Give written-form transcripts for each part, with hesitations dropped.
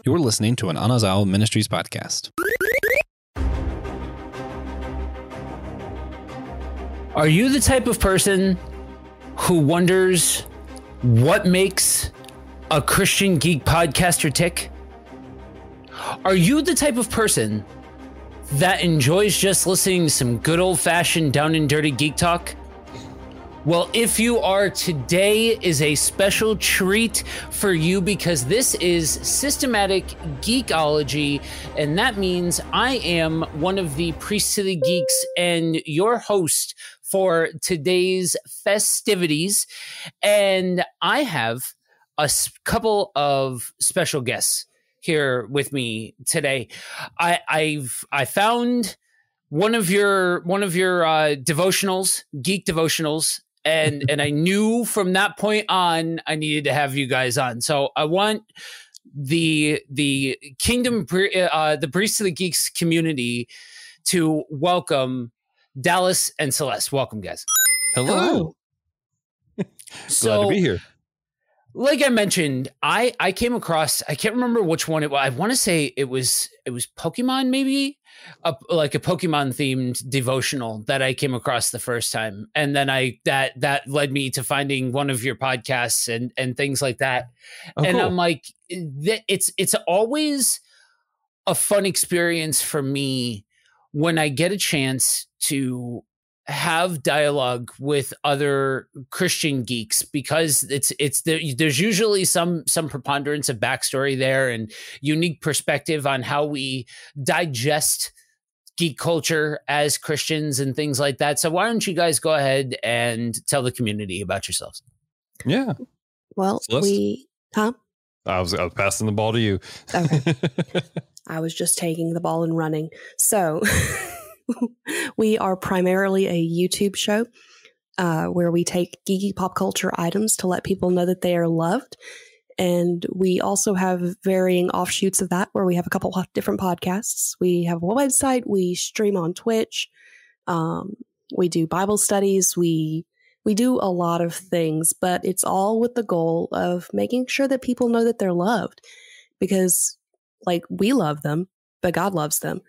You're listening to an Anazao Ministries podcast. Are you the type of person who wonders what makes a Christian geek podcaster tick? Are you the type of person that enjoys just listening to some good old-fashioned down and dirty geek talk? Well, if you are, today is a special treat for you because this is systematic geekology, and that means I am one of the priests of the geeks and your host for today's festivities. And I have a couple of special guests here with me today. I found one of your devotionals, geek devotionals, and I knew from that point on I needed to have you guys on. So I want the Kingdom, the Priests of the Geeks community to welcome Dallas and Celeste. Welcome, guys. Hello. Glad to be here. Like I mentioned, I came across, I can't remember which one it was. I want to say it was Pokemon, maybe like a Pokemon themed devotional that I came across the first time. And then that led me to finding one of your podcasts and things like that. Oh, and cool. I'm like, it's always a fun experience for me when I get a chance to have dialogue with other Christian geeks, because there's usually some preponderance of backstory there and unique perspective on how we digest geek culture as Christians and things like that. So why don't you guys go ahead and tell the community about yourselves? Yeah. Well, Celeste? I was passing the ball to you. Okay. I was just taking the ball and running. So we are primarily a YouTube show where we take geeky pop culture items to let people know that they are loved. And we also have varying offshoots of that where we have a couple of different podcasts. We have a website. We stream on Twitch. We do Bible studies. We do a lot of things, but it's all with the goal of making sure that people know that they're loved, because like we love them, but God loves them.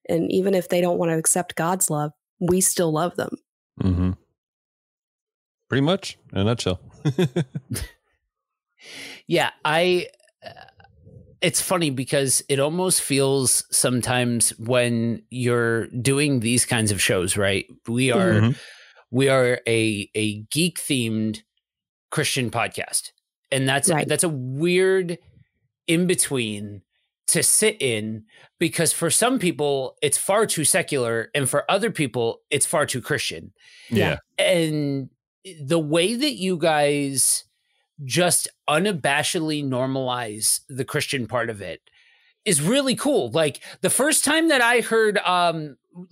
And even if they don't want to accept God's love, we still love them. Mm-hmm. Pretty much in a nutshell. Yeah, it's funny because it almost feels sometimes when you're doing these kinds of shows, right? We are a geek themed Christian podcast. And that's a weird in between to sit in, because for some people it's far too secular and for other people it's far too Christian. Yeah. And the way that you guys just unabashedly normalize the Christian part of it is really cool. Like the first time that I heard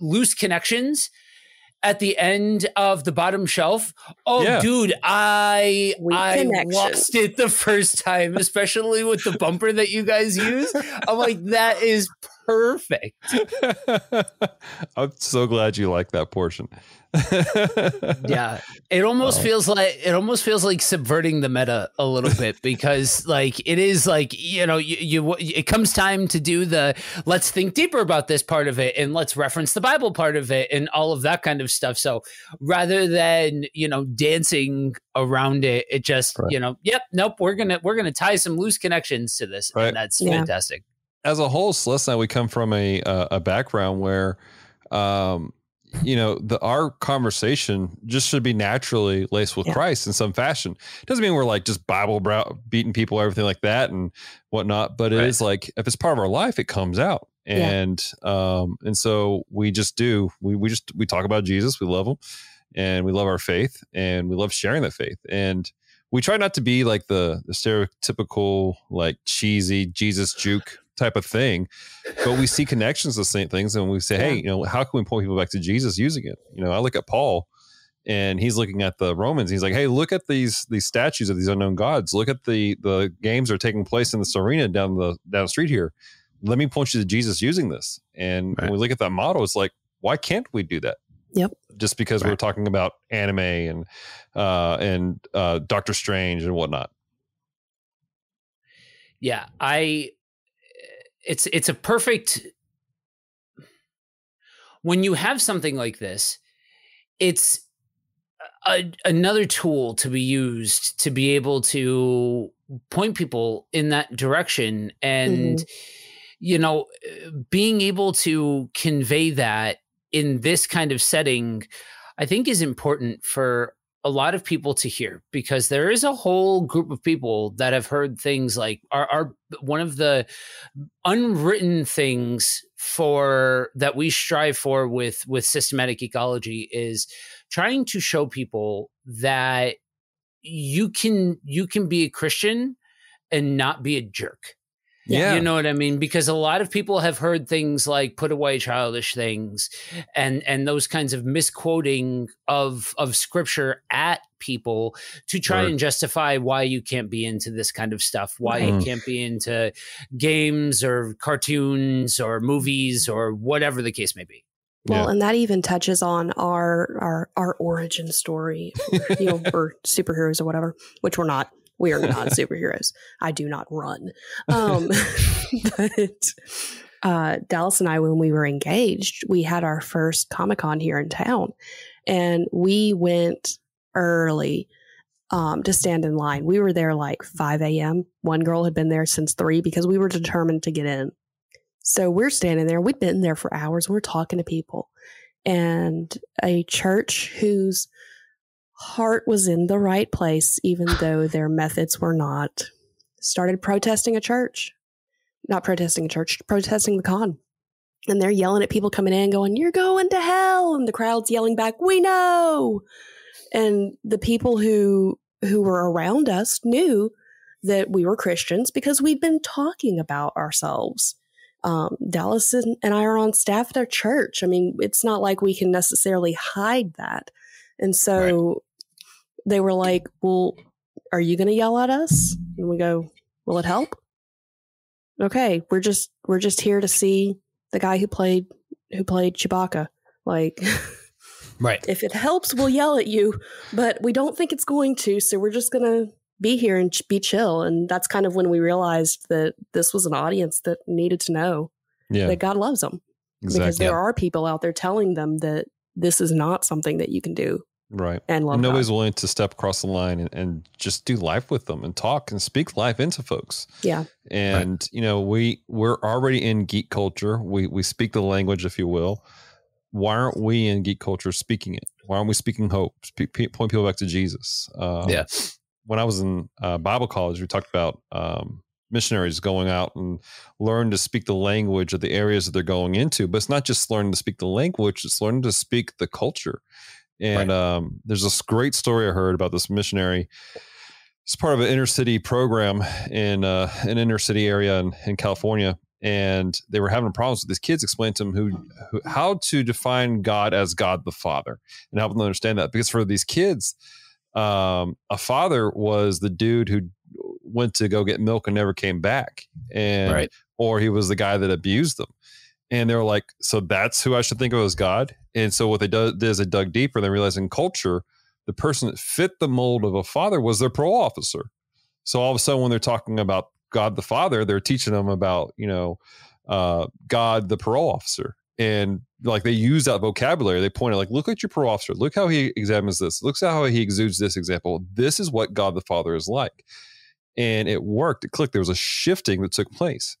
Loose Connections at the end of the bottom shelf. Oh, yeah. Dude, I lost it the first time, especially with the bumper that you guys use. I'm like, that is perfect. I'm so glad you like that portion. Yeah, it almost feels like subverting the meta a little bit, because like it is like, you know, it comes time to do the let's think deeper about this part of it and let's reference the Bible part of it and all of that kind of stuff. So rather than, you know, dancing around it, it just you know, we're gonna tie some loose connections to this, and that's fantastic. As a whole, Celeste and I, we come from a background where you know, our conversation just should be naturally laced with Christ in some fashion. Doesn't mean we're like just Bible beating people, everything like that and whatnot, but it is like, if it's part of our life, it comes out. And so we just do, we talk about Jesus. We love him and we love our faith and we love sharing that faith. And we try not to be like the stereotypical, like cheesy Jesus juke type of thing, but we see connections to same things, and we say, hey, you know, how can we point people back to Jesus using it? You know, I look at Paul, and he's looking at the Romans. He's like, hey, look at these statues of these unknown gods. Look at the games that are taking place in this arena down the street here. Let me point you to Jesus using this. And when we look at that model, it's like, why can't we do that? Yep. Just because we're talking about anime and Doctor Strange and whatnot. Yeah, it's a perfect, when you have something like this, it's another tool to be used to be able to point people in that direction. And, you know, being able to convey that in this kind of setting, I think is important for a lot of people to hear, because there is a whole group of people that have heard things like are one of the unwritten things for that we strive for with systematic ecology is trying to show people that you can be a Christian and not be a jerk. Yeah. You know what I mean? Because a lot of people have heard things like put away childish things and those kinds of misquoting of scripture at people to try and justify why you can't be into this kind of stuff, why you can't be into games or cartoons or movies or whatever the case may be. Well, and that even touches on our origin story, you know, or superheroes or whatever, which we're not. We are not superheroes. I do not run. But Dallas and I, when we were engaged, we had our first Comic-Con here in town, and we went early to stand in line. We were there like 5 a.m. One girl had been there since 3 because we were determined to get in. So we're standing there. We'd been there for hours. We're talking to people. And a church whose heart was in the right place, even though their methods were not, started protesting a church. Not protesting a church, protesting the con. And they're yelling at people coming in, going, "You're going to hell." And the crowd's yelling back, "We know." And the people who were around us knew that we were Christians because we'd been talking about ourselves. Dallas and I are on staff at our church. I mean, it's not like we can necessarily hide that. And so they were like, "Well, are you going to yell at us?" And we go, "Will it help?" "Okay, we're just here to see the guy who played Chewbacca. Like, right. If it helps, we'll yell at you, but we don't think it's going to. So we're just going to be here and be chill." And that's kind of when we realized that this was an audience that needed to know that God loves them. Exactly. Because there are people out there telling them that this is not something that you can do. Right. And nobody's willing to step across the line and just do life with them and talk and speak life into folks. Yeah. And, you know, we're already in geek culture. We speak the language, if you will. Why aren't we in geek culture speaking it? Why aren't we speaking hope? Point people back to Jesus. When I was in Bible college, we talked about missionaries going out and learn to speak the language of the areas that they're going into. But it's not just learning to speak the language, it's learning to speak the culture. And there's this great story I heard about this missionary. It's part of an inner city program in an inner city area in California. And they were having problems with these kids. Explain to them how to define God as God the Father and help them understand that. Because for these kids, a father was the dude who went to go get milk and never came back. Or he was the guy that abused them. And they were like, so that's who I should think of as God. And so what they did is they dug deeper and they realized in culture, the person that fit the mold of a father was their parole officer. So all of a sudden, when they're talking about God the Father, they're teaching them about, God the parole officer. And like they use that vocabulary. They point out, like, look at your parole officer. Look how he examines this. Look how he exudes this example. This is what God the Father is like. And it worked. It clicked. There was a shifting that took place.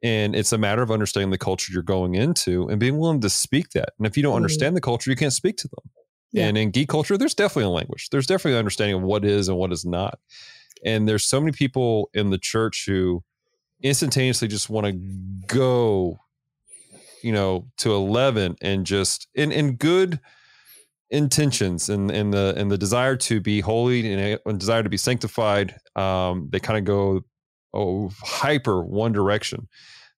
And it's a matter of understanding the culture you're going into and being willing to speak that. And if you don't understand the culture, you can't speak to them. Yeah. And in geek culture, there's definitely a language. There's definitely an understanding of what is and what is not. And there's so many people in the church who instantaneously just want to go, to 11 and just in good intentions and the desire to be holy and desire to be sanctified. They kind of go hyper one direction.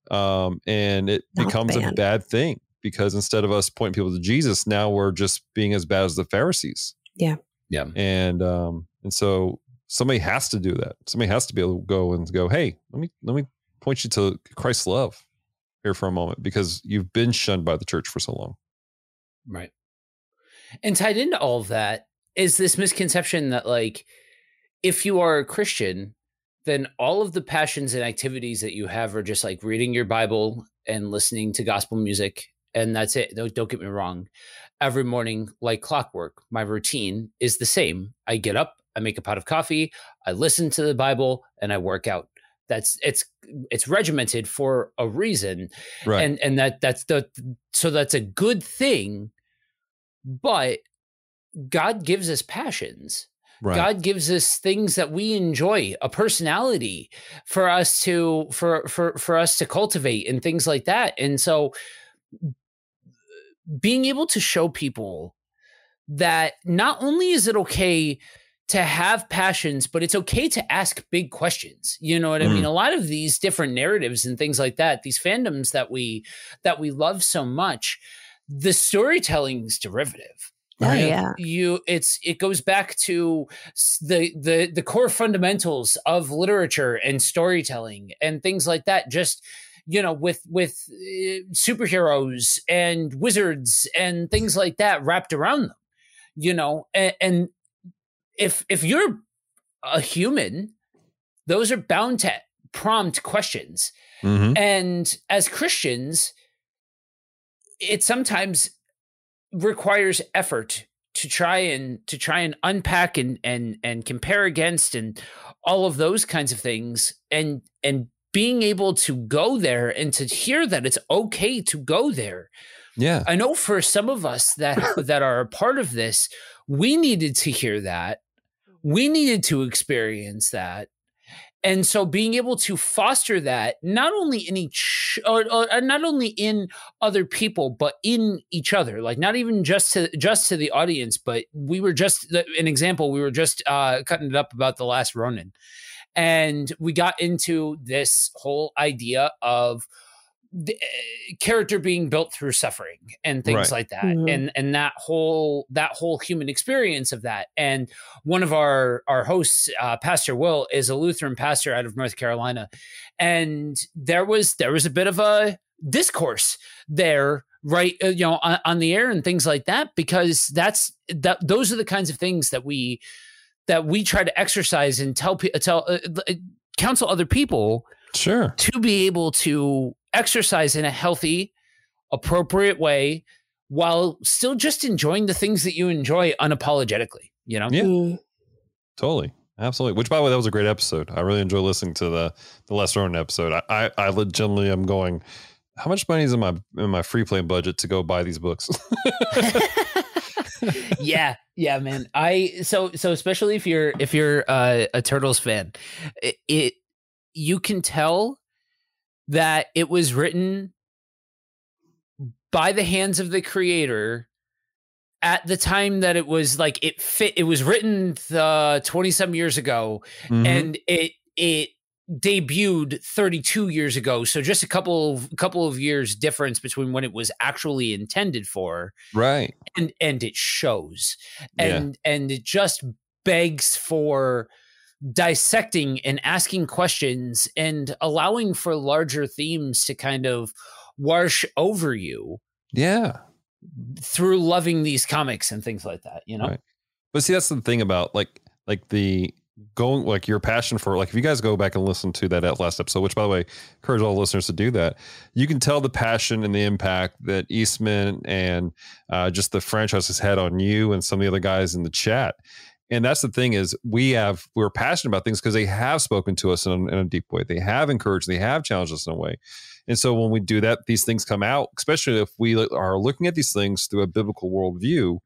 And it becomes a bad thing because instead of us pointing people to Jesus, now we're just being as bad as the Pharisees. Yeah. Yeah. And so somebody has to do that. Somebody has to be able to go, hey, let me point you to Christ's love here for a moment because you've been shunned by the church for so long. Right. And tied into all of that is this misconception that, like, if you are a Christian, then all of the passions and activities that you have are just like reading your Bible and listening to gospel music. And that's it. Don't get me wrong. Every morning, like clockwork, my routine is the same. I get up, I make a pot of coffee, I listen to the Bible, and I work out. It's regimented for a reason. Right. And that's a good thing. But God gives us passions. Right. God gives us things that we enjoy, a personality for us to cultivate and things like that. And so being able to show people that not only is it okay to have passions, but it's okay to ask big questions. You know what I mean? A lot of these different narratives and things like that, these fandoms that we love so much, the storytelling's derivative. Oh, yeah. It goes back to the core fundamentals of literature and storytelling and things like that. Just, with superheroes and wizards and things like that wrapped around them, and if you're a human, those are bound to prompt questions. Mm-hmm. And as Christians, it sometimes requires effort to try and unpack and compare against and all of those kinds of things, and being able to go there and to hear that it's okay to go there. Yeah. I know for some of us that are a part of this, we needed to hear that. We needed to experience that. And so being able to foster that not only in not only in other people, but in each other, like not even just to the audience, but we were just an example. We were just cutting it up about The Last Ronin, and we got into this whole idea of the character being built through suffering and things like that. Mm-hmm. And that whole human experience of that. And one of our hosts, Pastor Will, is a Lutheran pastor out of North Carolina. And there was a bit of a discourse there, right. On the air and things like that, because those are the kinds of things that we try to exercise and counsel other people. Sure. To be able to exercise in a healthy, appropriate way while still just enjoying the things that you enjoy unapologetically, Yeah, Mm. totally. Absolutely. Which, by the way, that was a great episode. I really enjoy listening to the Last Ronin episode. I legitimately am going, how much money is in my free play budget to go buy these books? Yeah, man. So especially if you're a Turtles fan, you can tell that it was written by the hands of the creator at the time that it was like it fit. It was written 20-some years ago, and it debuted 32 years ago. So just a couple of years difference between when it was actually intended for. Right. And it shows. And it just begs for dissecting and asking questions and allowing for larger themes to kind of wash over you. Yeah. Through loving these comics and things like that, Right. But see, that's the thing about like the going, like your passion for, like, if you guys go back and listen to that last episode, which, by the way, encourage all the listeners to do that, you can tell the passion and the impact that Eastman and just the franchise has had on you and some of the other guys in the chat. And that's the thing is we're passionate about things because they have spoken to us in a deep way. They have encouraged, they have challenged us in a way. And so when we do that, these things come out, especially if we are looking at these things through a biblical worldview.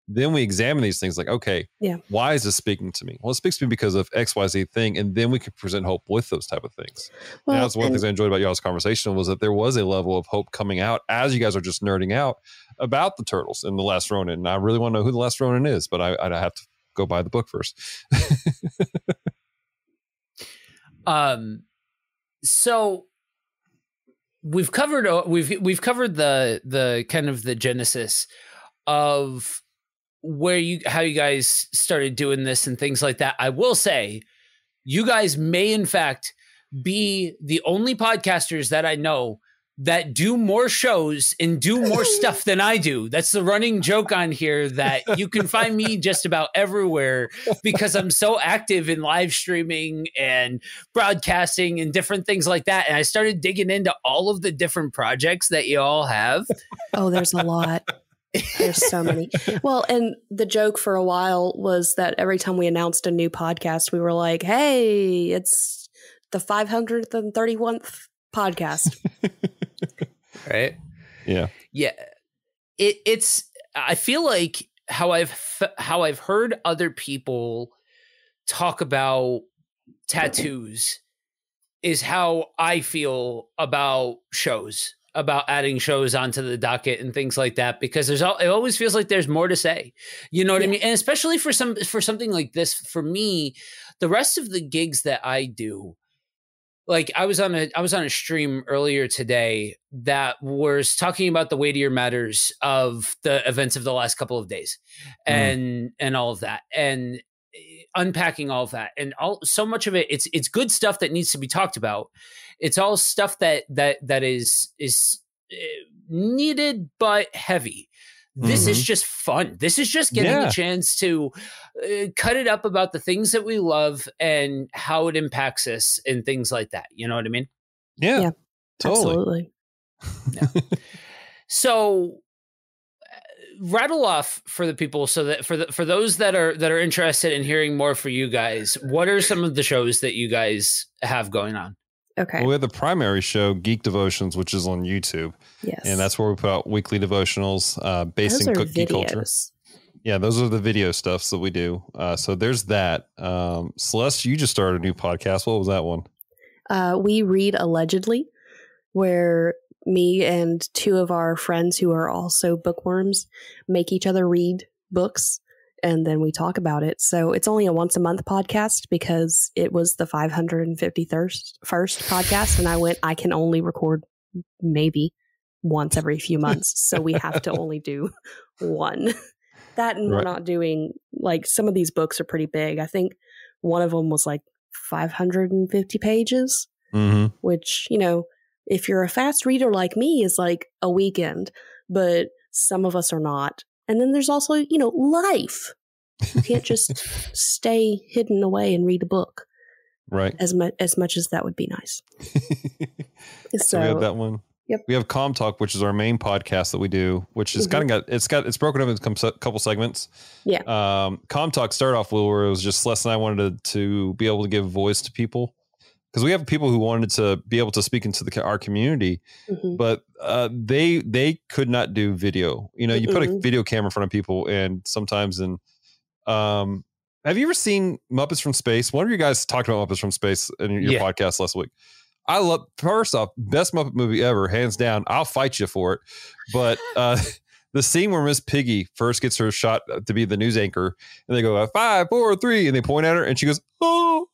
Then we examine these things like, okay, why is this speaking to me? Well, it speaks to me because of X, Y, Z thing. And then we can present hope with those type of things. Well, and that's one of the things I enjoyed about y'all's conversation was that there was a level of hope coming out as you guys are just nerding out about the Turtles and The Last Ronin. And I really want to know who The Last Ronin is, but I have to go buy the book first. So we've covered the kind of the genesis of how you guys started doing this and things like that. I will say you guys may in fact be the only podcasters that I know that do more shows and do more stuff than I do. That's the running joke on here, that you can find me just about everywhere because I'm so active in live streaming and broadcasting and different things like that. And I started digging into all of the different projects that you all have. Oh, there's a lot. There's so many. Well, and the joke for a while was that every time we announced a new podcast, we were like, hey, it's the 531st podcast. Right? Yeah. Yeah. It's I feel like how I've heard other people talk about tattoos is how I feel about shows, about adding shows onto the docket and things like that, because it always feels like there's more to say. You know what I mean? And especially for something like this, for me, the rest of the gigs that I do, like I was on a stream earlier today that was talking about the weightier matters of the events of the last couple of days and all of that, and unpacking all of that, and so much of it, it's good stuff that needs to be talked about. It's all stuff that is needed but heavy. This is just fun. This is just getting a chance to cut it up about the things that we love and how it impacts us and things like that. You know what I mean? Yeah, totally. Absolutely. Yeah. So rattle off for the people, so that for those that are interested in hearing more for you guys, what are some of the shows that you guys have going on? Okay. Well, we have the primary show, Geek Devotions, which is on YouTube. Yes. And that's where we put out weekly devotionals based in geek culture. Yeah, those are the video stuffs that we do. So there's that. Celeste, you just started a new podcast. What was that one? We read Allegedly, where me and two of our friends who are also bookworms make each other read books, and then we talk about it. So it's only a once a month podcast because it was the 551st podcast. And I went, I can only record maybe once every few months. So we have to only do one. That, and we're not doing, like, some of these books are pretty big. I think one of them was like 550 pages, which, you know, if you're a fast reader like me, is like a weekend, but some of us are not. And then there's also, you know, life. You can't just stay hidden away and read a book. Right. As much as that would be nice. So we have that one. Yep. We have Com Talk, which is our main podcast that we do, which is kind of it's broken up into a couple segments. Yeah. Com Talk started off where it was just Celeste and I wanted to be able to give voice to people, because we have people who wanted to be able to speak into our community, but they could not do video. You know, you put a video camera in front of people, and sometimes have you ever seen Muppets from Space? One of you guys talked about Muppets from Space in your podcast last week. I love, first off, best Muppet movie ever, hands down. I'll fight you for it. But the scene where Miss Piggy first gets her shot to be the news anchor, and they go 5, 4, 3, and they point at her, and she goes, oh,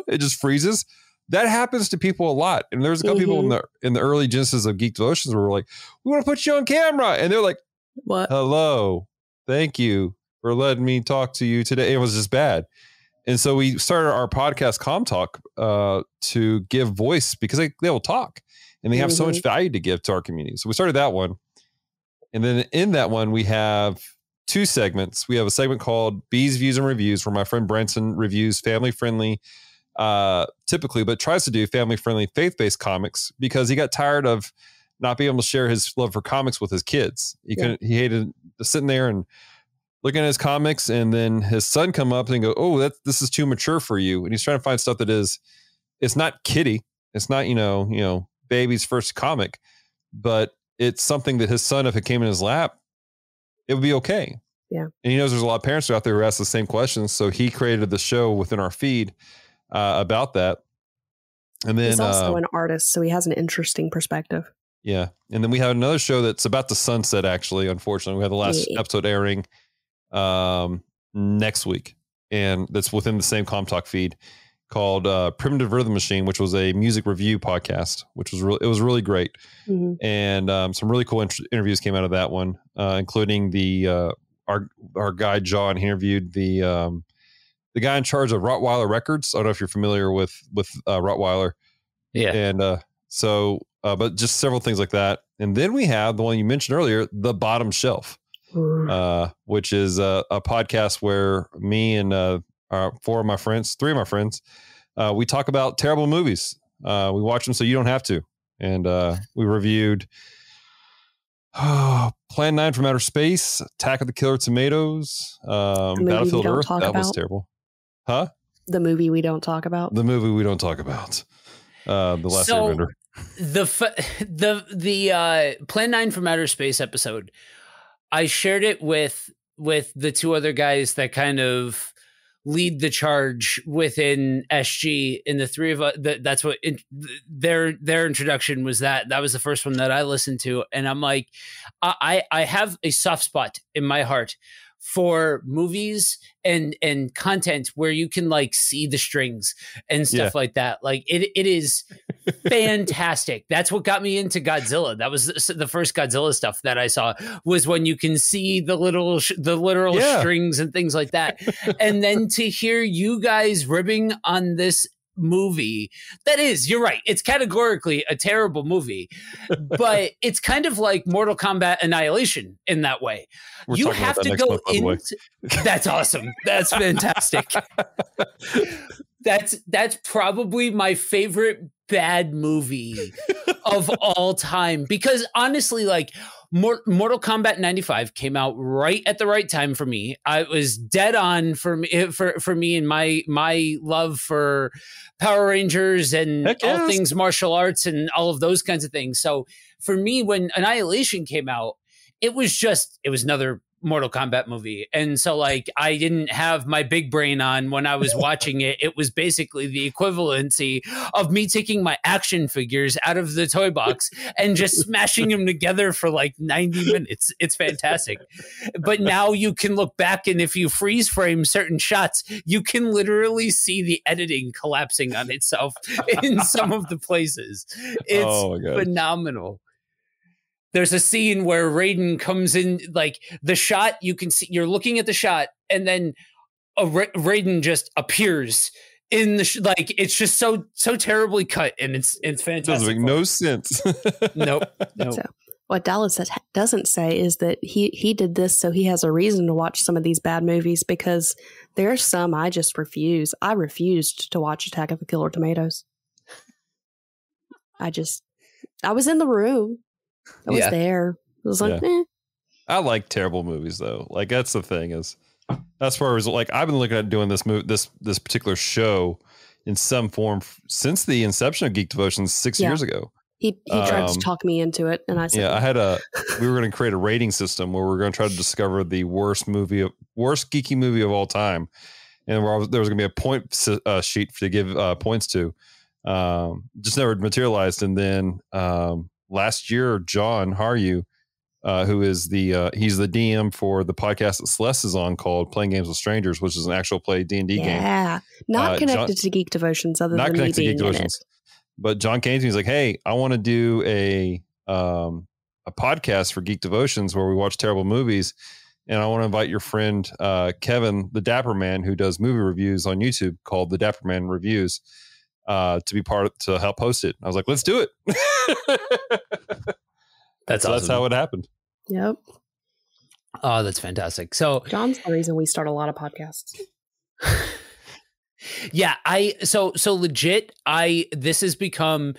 it just freezes. That happens to people a lot. And there's a couple people in the early genesis of Geek Devotions where we're like, we want to put you on camera. And they're like, what? Hello. Thank you for letting me talk to you today. It was just bad. And so we started our podcast, Com Talk, to give voice, because they will talk and they have so much value to give to our community. So we started that one. And then in that one, we have 2 segments. We have a segment called Bees, Views, and Reviews, where my friend Branson reviews family-friendly, typically, but tries to do family-friendly, faith-based comics, because he got tired of not being able to share his love for comics with his kids. He hated sitting there and looking at his comics, and then his son come up and go, oh, this is too mature for you. And he's trying to find stuff that it's not kiddie. It's not, you know, baby's first comic, but it's something that his son, if it came in his lap, it would be okay. Yeah. And he knows there's a lot of parents out there who ask the same questions. So he created the show within our feed about that. And then he's also an artist, so he has an interesting perspective. Yeah. And then we have another show that's about to sunset, actually. Unfortunately, we have the last episode airing next week, and that's within the same Com Talk feed, called Primitive Rhythm Machine, which was a music review podcast, which was really great. And some really cool interviews came out of that one, including our guy John. He interviewed the guy in charge of Rottweiler Records. I don't know if you're familiar with Rottweiler. Yeah. And So, but just several things like that. And then we have the one you mentioned earlier, The Bottom Shelf, which is a podcast where me and three of my friends, we talk about terrible movies. We watch them so you don't have to. And we reviewed Plan 9 from Outer Space, Attack of the Killer Tomatoes, Battlefield Earth. That was terrible. Huh? The movie we don't talk about. The movie we don't talk about. The Last Airbender. The Plan 9 from Outer Space episode, I shared it with the two other guys that kind of lead the charge within SG, and the three of us. That's what their introduction was. That was the first one that I listened to, and I'm like, I have a soft spot in my heart for movies and content where you can like see the strings and stuff like that. Like it is fantastic. That's what got me into Godzilla. That was the first Godzilla stuff that I saw, was when you can see the literal strings and things like that. And then to hear you guys ribbing on this movie that is, you're right, it's categorically a terrible movie, but it's kind of like Mortal Kombat Annihilation in that way. You have to go into that's awesome. That's fantastic. That's probably my favorite bad movie of all time, because honestly, like Mortal Kombat 95 came out right at the right time for me. I was dead on for me and my love for Power Rangers and all things martial arts and all of those kinds of things. So for me, when Annihilation came out, it was another Mortal Kombat movie. And so like I didn't have my big brain on when I was watching it. It was basically the equivalency of me taking my action figures out of the toy box and just smashing them together for like 90 minutes. It's fantastic. But now you can look back, and if you freeze frame certain shots, you can literally see the editing collapsing on itself in some of the places. It's phenomenal. There's a scene where Raiden comes in, like the shot, you can see, you're looking at the shot, and then Raiden just appears in the like, it's just so terribly cut, and it's fantastic. Doesn't make no sense. Nope. So what Dallas doesn't say is that he did this so he has a reason to watch some of these bad movies, because there are some I just refuse. I refused to watch Attack of the Killer Tomatoes. I was in the room. I was there. It was like, I like terrible movies though. Like that's the thing, is that's where I was like, I've been looking at doing this this particular show in some form since the inception of Geek Devotions 6 years ago. He tried to talk me into it, and I said, we were going to create a rating system where we're going to try to discover the worst geeky movie of all time, and there was going to be a point sheet to give points to. Just never materialized, and then last year, John Haryu, who is he's the DM for the podcast that Celeste is on, called Playing Games with Strangers, which is an actual play D&D game. Yeah, not connected to Geek Devotions, other than me being in it. But John came to me, he's like, "Hey, I want to do a podcast for Geek Devotions where we watch terrible movies, and I want to invite your friend Kevin, the Dapper Man, who does movie reviews on YouTube, called the Dapper Man Reviews, to be to help host it." I was like, "Let's do it." That's awesome. That's how it happened. Yep. Oh, that's fantastic. So John's the reason we start a lot of podcasts. Yeah, so legit, this has become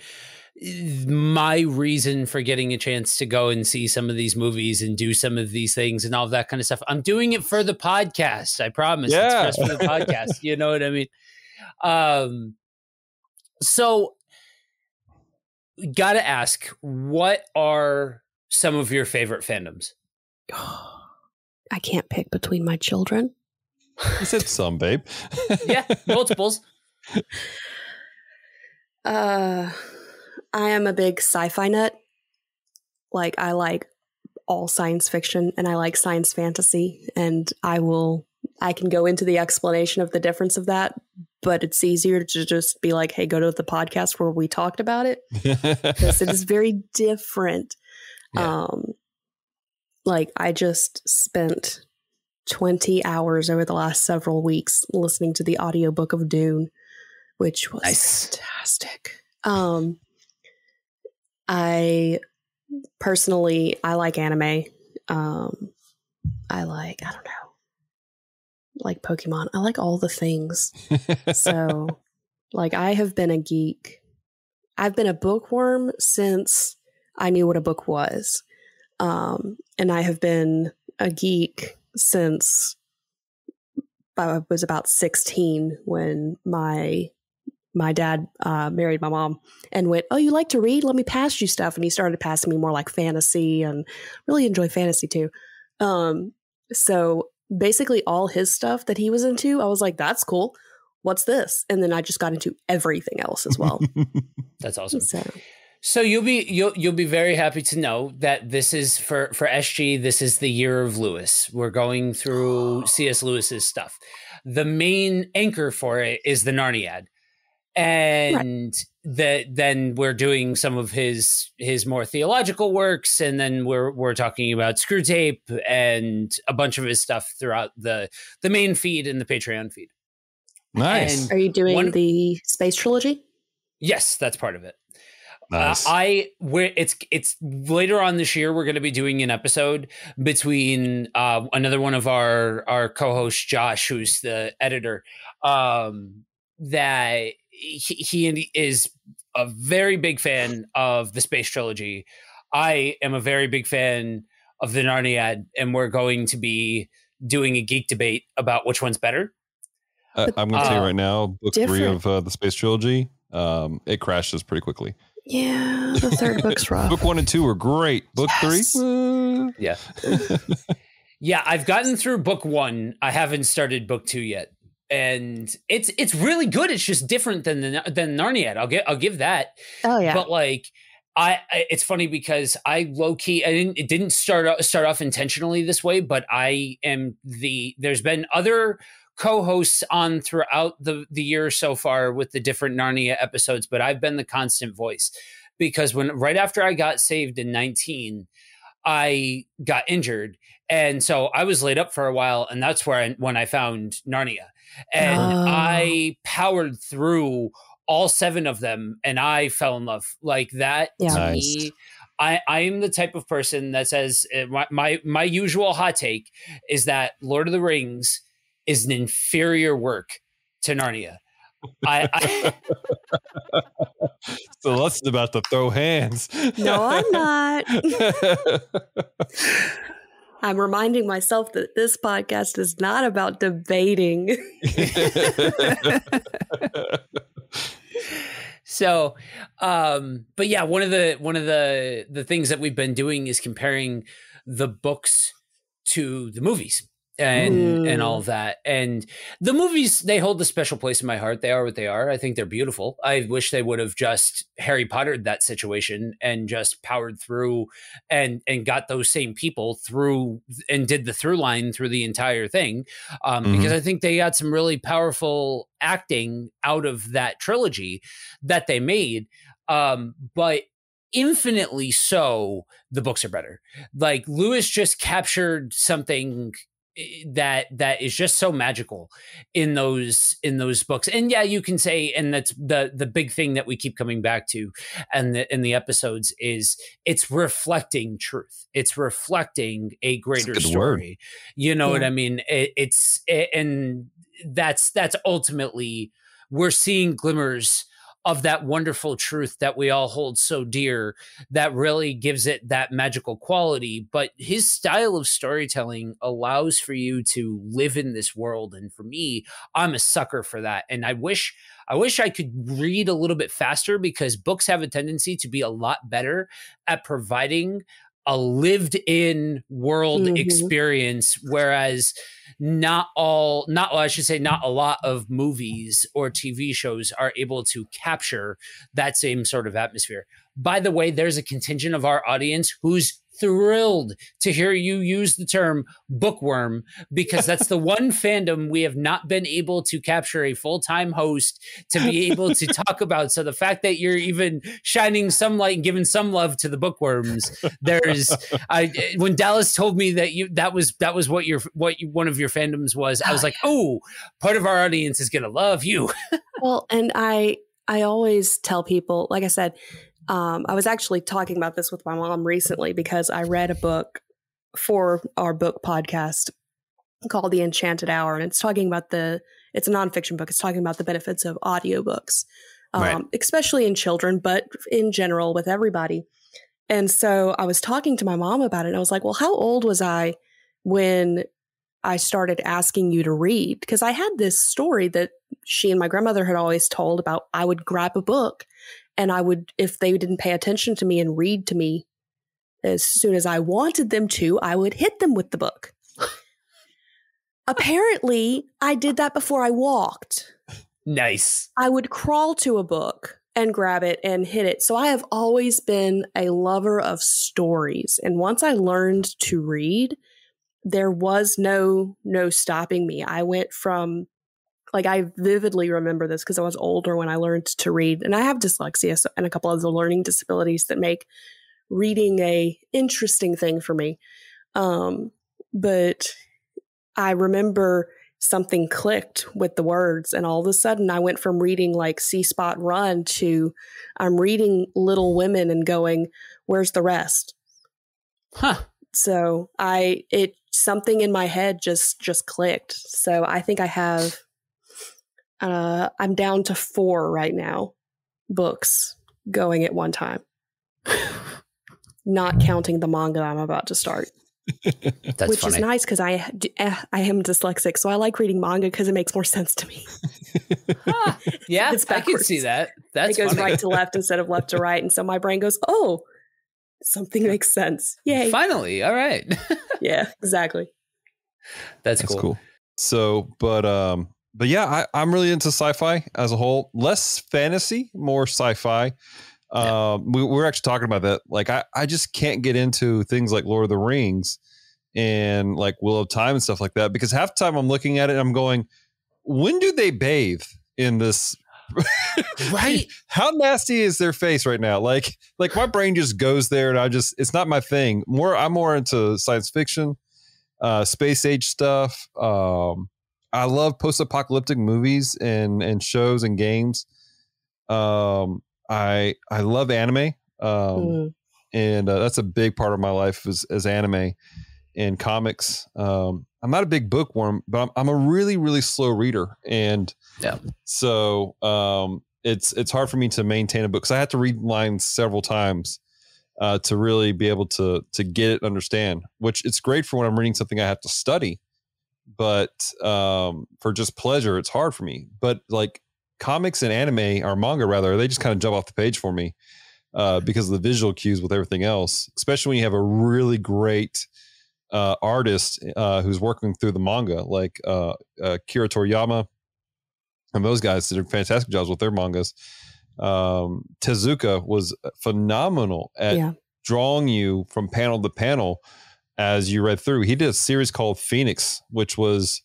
my reason for getting a chance to go and see some of these movies and do some of these things and all of that kind of stuff. I'm doing it for the podcast. I promise. Yeah. It's just for the podcast. You know what I mean? So gotta ask, what are some of your favorite fandoms? I can't pick between my children. You said some, babe. Yeah, multiples. I am a big sci-fi nut. Like, I like all science fiction, and I like science fantasy, and I can go into the explanation of the difference of that, but it's easier to just be like, hey, go to the podcast where we talked about it, because it is very different. Yeah. Like, I just spent 20 hours over the last several weeks listening to the audiobook of Dune, which was fantastic. I personally, I like anime. I don't know, like Pokemon. I like all the things. So, like, I have been a geek. I've been a bookworm since I knew what a book was. And I have been a geek since I was about 16 when my dad married my mom and went, "Oh, you like to read? Let me pass you stuff." And he started passing me more like fantasy, and really enjoy fantasy too. So basically all his stuff that he was into, I was like, "That's cool. What's this?" And then I just got into everything else as well. That's awesome. So you'll be very happy to know that this is for SG. This is the year of Lewis. We're going through C.S. Lewis's stuff. The main anchor for it is the Narniad, and then we're doing some of his more theological works, and then we're talking about Screwtape and a bunch of his stuff throughout the main feed and the Patreon feed. Nice. And are you doing the space trilogy? Yes, that's part of it. Nice. It's later on this year. We're going to be doing an episode between another one of our co-hosts, Josh, who's the editor. That he is a very big fan of the space trilogy. I am a very big fan of the Narniad, and we're going to be doing a geek debate about which one's better. I'm going to tell you right now, book 3 of the space trilogy, it crashes pretty quickly. Yeah, the third book's rough. Book 1 and 2 are great. Book 3? Yeah. Yeah, I've gotten through book 1. I haven't started book 2 yet. And it's really good. It's just different than Narniad. I'll give that. Oh yeah. But like it's funny because I low key it didn't start off intentionally this way, but there's been other co-hosts on throughout the year so far with the different Narnia episodes, but I've been the constant voice because right after I got saved in 19, I got injured. And so I was laid up for a while, and that's when I found Narnia. And I powered through all 7 of them, and I fell in love like that. Yeah. To Nice. me, I am the type of person that says my usual hot take is that Lord of the Rings is an inferior work to Narnia. Celeste's about to throw hands. No, I'm not. I'm reminding myself that this podcast is not about debating. So, but yeah, one of the things that we've been doing is comparing the books to the movies and all of that. And the movies, they hold a special place in my heart. They are what they are. I think they're beautiful. I wish they would have just Harry Pottered that situation and just powered through and got those same people through and did the through line through the entire thing. Because I think they got some really powerful acting out of that trilogy that they made. But infinitely so, the books are better. Like Lewis just captured something that is just so magical in those books. And yeah, you can say, and that's the big thing that we keep coming back to and in the episodes is it's reflecting truth. It's reflecting a greater story. Word. You know what I mean? And that's ultimately, we're seeing glimmers of that wonderful truth that we all hold so dear that really gives it that magical quality. But his style of storytelling allows for you to live in this world. And for me, I'm a sucker for that. And I wish I could read a little bit faster because books have a tendency to be a lot better at providing a lived in world experience, whereas not a lot of movies or TV shows are able to capture that same sort of atmosphere. By the way, there's a contingent of our audience who's thrilled to hear you use the term bookworm, because that's the one fandom we have not been able to capture a full-time host to be able to talk about. So the fact that you're even shining some light and giving some love to the bookworms, when Dallas told me that was what one of your fandoms was, I was like, oh, part of our audience is going to love you. Well, and I always tell people, like I said, I was actually talking about this with my mom recently because I read a book for our book podcast called The Enchanted Hour, and it's talking about it's a nonfiction book. It's talking about the benefits of audiobooks, Right. especially in children, but in general with everybody. And so I was talking to my mom about it, and I was like, well, how old was I when I started asking you to read? Because I had this story that she and my grandmother had always told about I would grab a book and I would, if they didn't pay attention to me and read to me as soon as I wanted them to, I would hit them with the book. Apparently, I did that before I walked. Nice. I would crawl to a book and grab it and hit it. So I have always been a lover of stories. And once I learned to read, there was no stopping me. I went from, like, I vividly remember this because I was older when I learned to read, and I have dyslexia and a couple of the learning disabilities that make reading a interesting thing for me. But I remember something clicked with the words, and all of a sudden I went from reading like See Spot Run to I'm reading Little Women and going, where's the rest? Huh. So something in my head just clicked. So I think I have, I'm down to 4 right now, books going at one time, not counting the manga I'm about to start. That's Which funny. is nice because I am dyslexic, so I like reading manga because it makes more sense to me. Yeah, It's I can backwards. see that. That's It goes funny. right to left instead of left to right, and so my brain goes, "Oh, something makes sense! Yay!" Finally, all right. Yeah, exactly. That's That's cool. cool. So, but yeah, I'm really into sci-fi as a whole. Less fantasy, more sci-fi. We're actually talking about that. Like, I just can't get into things like Lord of the Rings and like Wheel of Time and stuff like that, because half the time I'm looking at it and I'm going, when do they bathe in this? Right. How nasty is their face right now? Like my brain just goes there, and it's not my thing. I'm more into science fiction, space age stuff. I love post-apocalyptic movies and shows and games. I love anime. And that's a big part of my life is anime and comics. I'm not a big bookworm, but I'm a really, really slow reader. And so it's hard for me to maintain a book, because I have to read lines several times to really be able to get it, understand, which it's great for when I'm reading something I have to study. But for just pleasure, it's hard for me. But like comics and anime, or manga rather, they just kind of jump off the page for me because of the visual cues with everything else, especially when you have a really great artist who's working through the manga, like Kira Toriyama, and those guys did fantastic jobs with their mangas. Tezuka was phenomenal at drawing you from panel to panel as you read through. He did a series called Phoenix, which was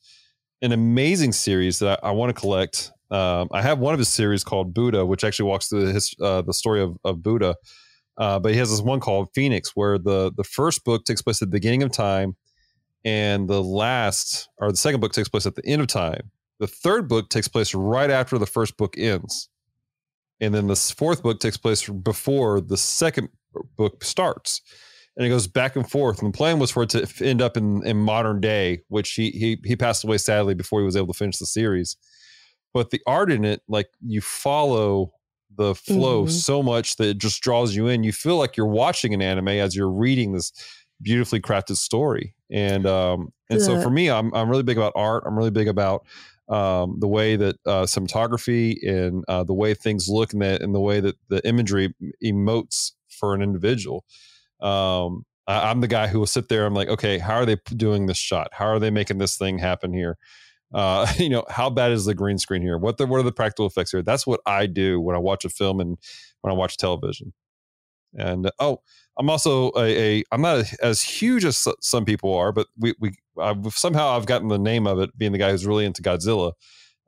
an amazing series that I want to collect. I have one of his series called Buddha, which actually walks through the story of Buddha. But he has this one called Phoenix, where the first book takes place at the beginning of time, and the second book takes place at the end of time. The third book takes place right after the first book ends. And then the fourth book takes place before the second book starts. And it goes back and forth. And the plan was for it to end up in modern day, which he passed away sadly before he was able to finish the series. But the art in it, like, you follow the flow so much that it just draws you in. You feel like you're watching an anime as you're reading this beautifully crafted story. And so for me, I'm really big about art. I'm really big about the way that cinematography and the way things look, and the way that the imagery emotes for an individual. I'm the guy who will sit there. I'm like, okay, how are they doing this shot? How are they making this thing happen here? How bad is the green screen here? What are the practical effects here? That's what I do when I watch a film and when I watch television. And I'm also I'm not as huge as some people are, but I've gotten the name of it, being the guy who's really into Godzilla.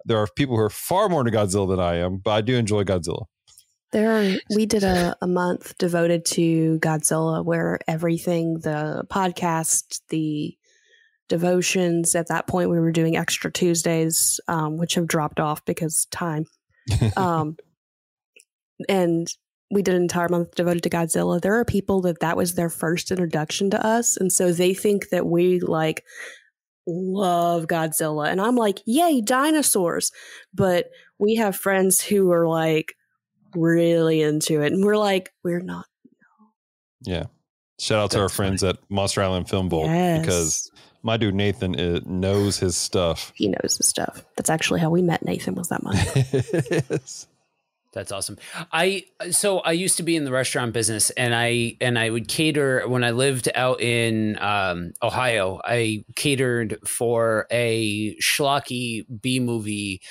There are people who are far more into Godzilla than I am, but I do enjoy Godzilla. We did a month devoted to Godzilla, where everything, the podcast, the devotions, at that point we were doing extra Tuesdays, which have dropped off because time. And we did an entire month devoted to Godzilla. There are people that was their first introduction to us. And so they think that we like love Godzilla. And I'm like, yay, dinosaurs. But we have friends who are like really into it. And we're like, we're not. Yeah. Shout out to our friends at Monster Island Film Vault, because my dude Nathan knows his stuff. He knows his stuff. That's actually how we met Nathan, was that month. Yes. That's awesome. I used to be in the restaurant business, and I would cater when I lived out in Ohio. I catered for a schlocky B movie,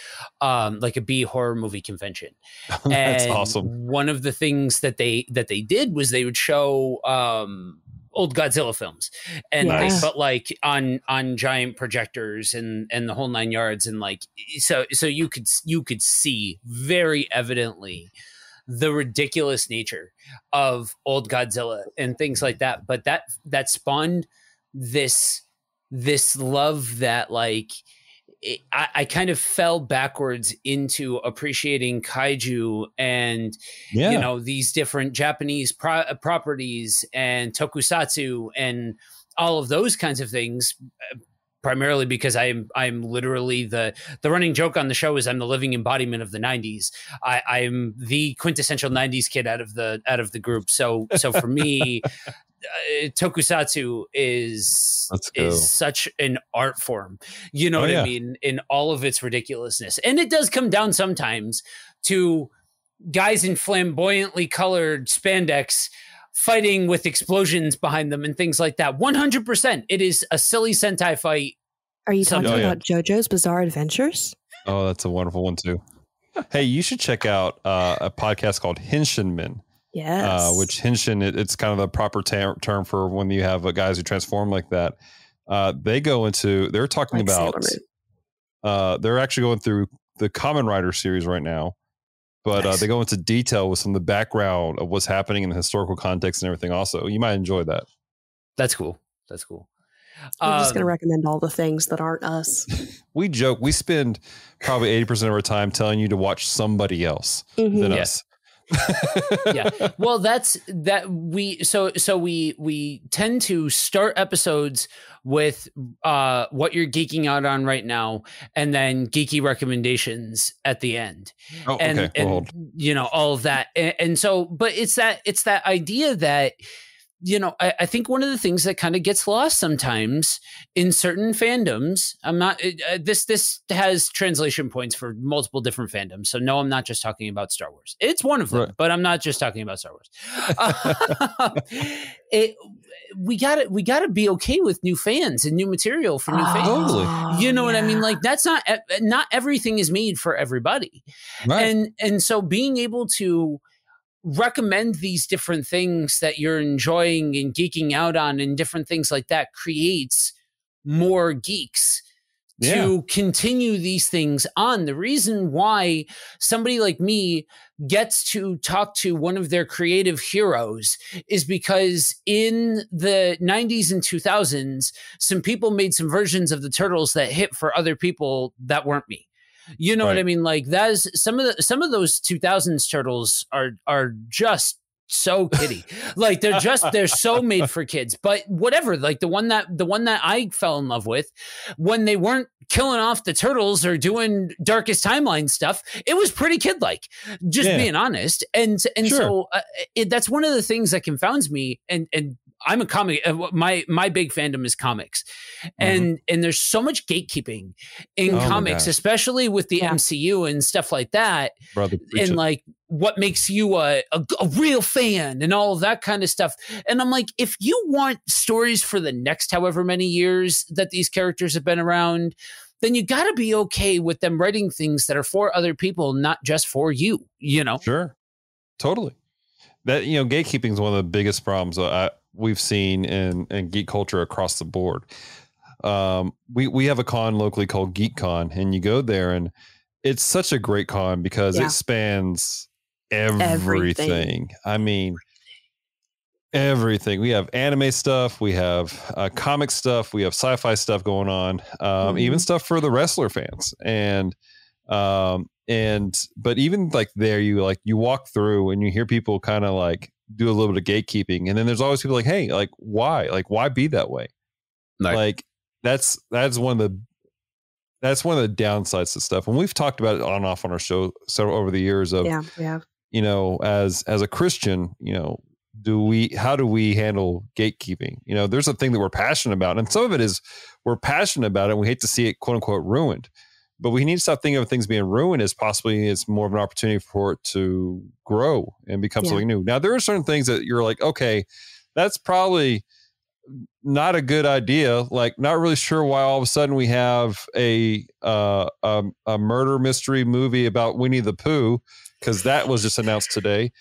like a B horror movie convention. That's and awesome. One of the things that they did was they would show old Godzilla films, and they put like on giant projectors and the whole 9 yards, and like so you could see very evidently the ridiculous nature of old Godzilla and things like that. But that spawned this love that like I kind of fell backwards into appreciating kaiju and, you know, these different Japanese properties and tokusatsu and all of those kinds of things, primarily because I'm literally the running joke on the show is I'm the living embodiment of the 90s. I'm the quintessential 90s kid out of the group. So for me, tokusatsu is such an art form, you know what I mean, in all of its ridiculousness. And it does come down sometimes to guys in flamboyantly colored spandex fighting with explosions behind them and things like that. 100%. It is a silly Sentai fight. Are you talking about JoJo's Bizarre Adventures? Oh, that's a wonderful one too. Hey, you should check out a podcast called Henshinmen. Yes. Which Henshin, it's kind of the proper term for when you have guys who transform like that. They're talking about, they're actually going through the Kamen Rider series right now, but they go into detail with some of the background of what's happening in the historical context and everything also. You might enjoy that. That's cool. I'm just going to recommend all the things that aren't us. We joke. We spend probably 80% of our time telling you to watch somebody else than us. Yeah. Well, we tend to start episodes with what you're geeking out on right now, and then geeky recommendations at the end. Oh, and, okay. And you know, all of that. And so, but it's that idea that, you know, I think one of the things that kind of gets lost sometimes in certain fandoms, this has translation points for multiple different fandoms. So no, I'm not just talking about Star Wars. It's one of them, but I'm not just talking about Star Wars. We gotta be okay with new fans and new material for new fans. Totally. You know what I mean? Like that's not everything is made for everybody. Right. And so being able to recommend these different things that you're enjoying and geeking out on and different things like that creates more geeks to continue these things on. The reason why somebody like me gets to talk to one of their creative heroes is because in the 90s and 2000s, some people made some versions of the Turtles that hit for other people that weren't me. You know what I mean? Like that's some of those 2000s Turtles are just so kiddie. Like they're so made for kids. But whatever, like the one that I fell in love with, when they weren't killing off the turtles or doing Darkest Timeline stuff, it was pretty kid-like, just being honest. And so that's one of the things that confounds me. And I'm a comic. My big fandom is comics, and there's so much gatekeeping in comics, especially with the MCU and stuff like that. Brother, and like what makes you a real fan and all of that kind of stuff. And I'm like, if you want stories for the next however many years that these characters have been around, then you got to be okay with them writing things that are for other people, not just for you. You know? Sure, totally. That, you know, gatekeeping is one of the biggest problems we've seen in geek culture across the board. We have a con locally called Geek Con, and you go there and it's such a great con because it spans everything. I mean, everything. We have anime stuff, we have comic stuff, we have sci-fi stuff going on, even stuff for the wrestler fans. And But even like there, you walk through and you hear people kind of like do a little bit of gatekeeping. And then there's always people like, hey, like, why be that way? Like that's one of the downsides to stuff. And we've talked about it on and off on our show several over the years of, you know, as a Christian, you know, how do we handle gatekeeping? You know, there's a thing that we're passionate about. And some of it is we're passionate about it and we hate to see it, quote unquote, ruined. But we need to stop thinking of things being ruined as possibly it's more of an opportunity for it to grow and become something new. Now, there are certain things that you're like, okay, that's probably not a good idea. Like, not really sure why all of a sudden we have a murder mystery movie about Winnie the Pooh, because that was just announced today,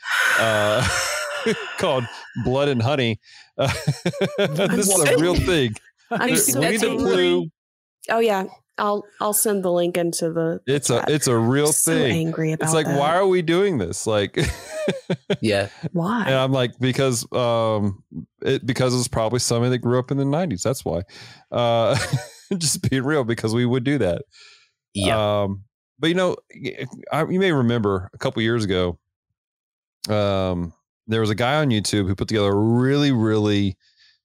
called Blood and Honey. This is a real thing. I'm so Winnie the Pooh. Oh yeah. I'll send the link into the it's chat. a real so thing. Angry about it's like that. Why are we doing this? Like Yeah. Why? And I'm like, because it's probably somebody that grew up in the 90s. That's why. Just being real, because we would do that. Yeah. But you know, you may remember a couple years ago, there was a guy on YouTube who put together a really, really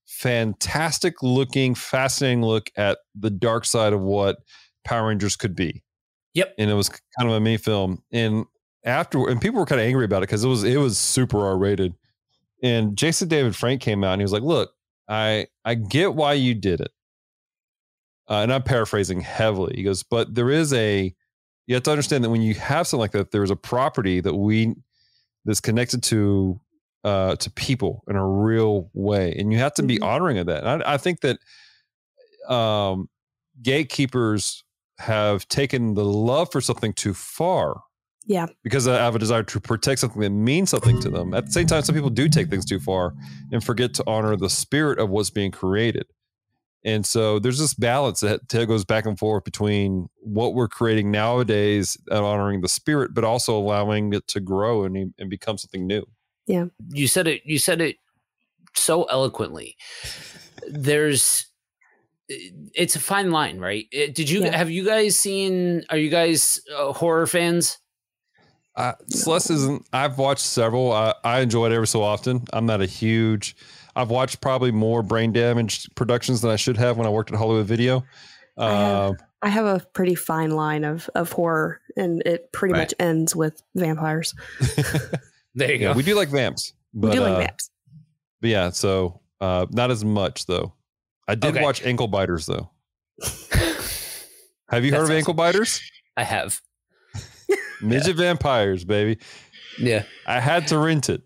fantastic looking, fascinating look at the dark side of what Power Rangers could be. Yep. And it was kind of a mini film. And people were kind of angry about it because it was super R-rated. And Jason David Frank came out and he was like, look, I get why you did it. And I'm paraphrasing heavily. He goes, but you have to understand that when you have something like that, there's a property that's connected to people in a real way. And you have to be honoring of that. And I think that gatekeepers have taken the love for something too far. Yeah. Because I have a desire to protect something that means something to them. At the same time, some people do take things too far and forget to honor the spirit of what's being created. And so there's this balance that goes back and forth between what we're creating nowadays and honoring the spirit, but also allowing it to grow and become something new. Yeah. You said it so eloquently. It's a fine line, right? Have you guys seen, are you guys horror fans? Celeste isn't. I've watched several. I enjoy it every so often. I'm not I've watched probably more brain damaged productions than I should have when I worked at Hollywood Video. I have a pretty fine line of horror, and it pretty much ends with vampires. There you go. We do like vamps. We do like vamps. But yeah, so not as much though. I did watch Ankle Biters though. Have you heard of Ankle Biters? I have. Midget vampires, baby. Yeah. I had to rent it.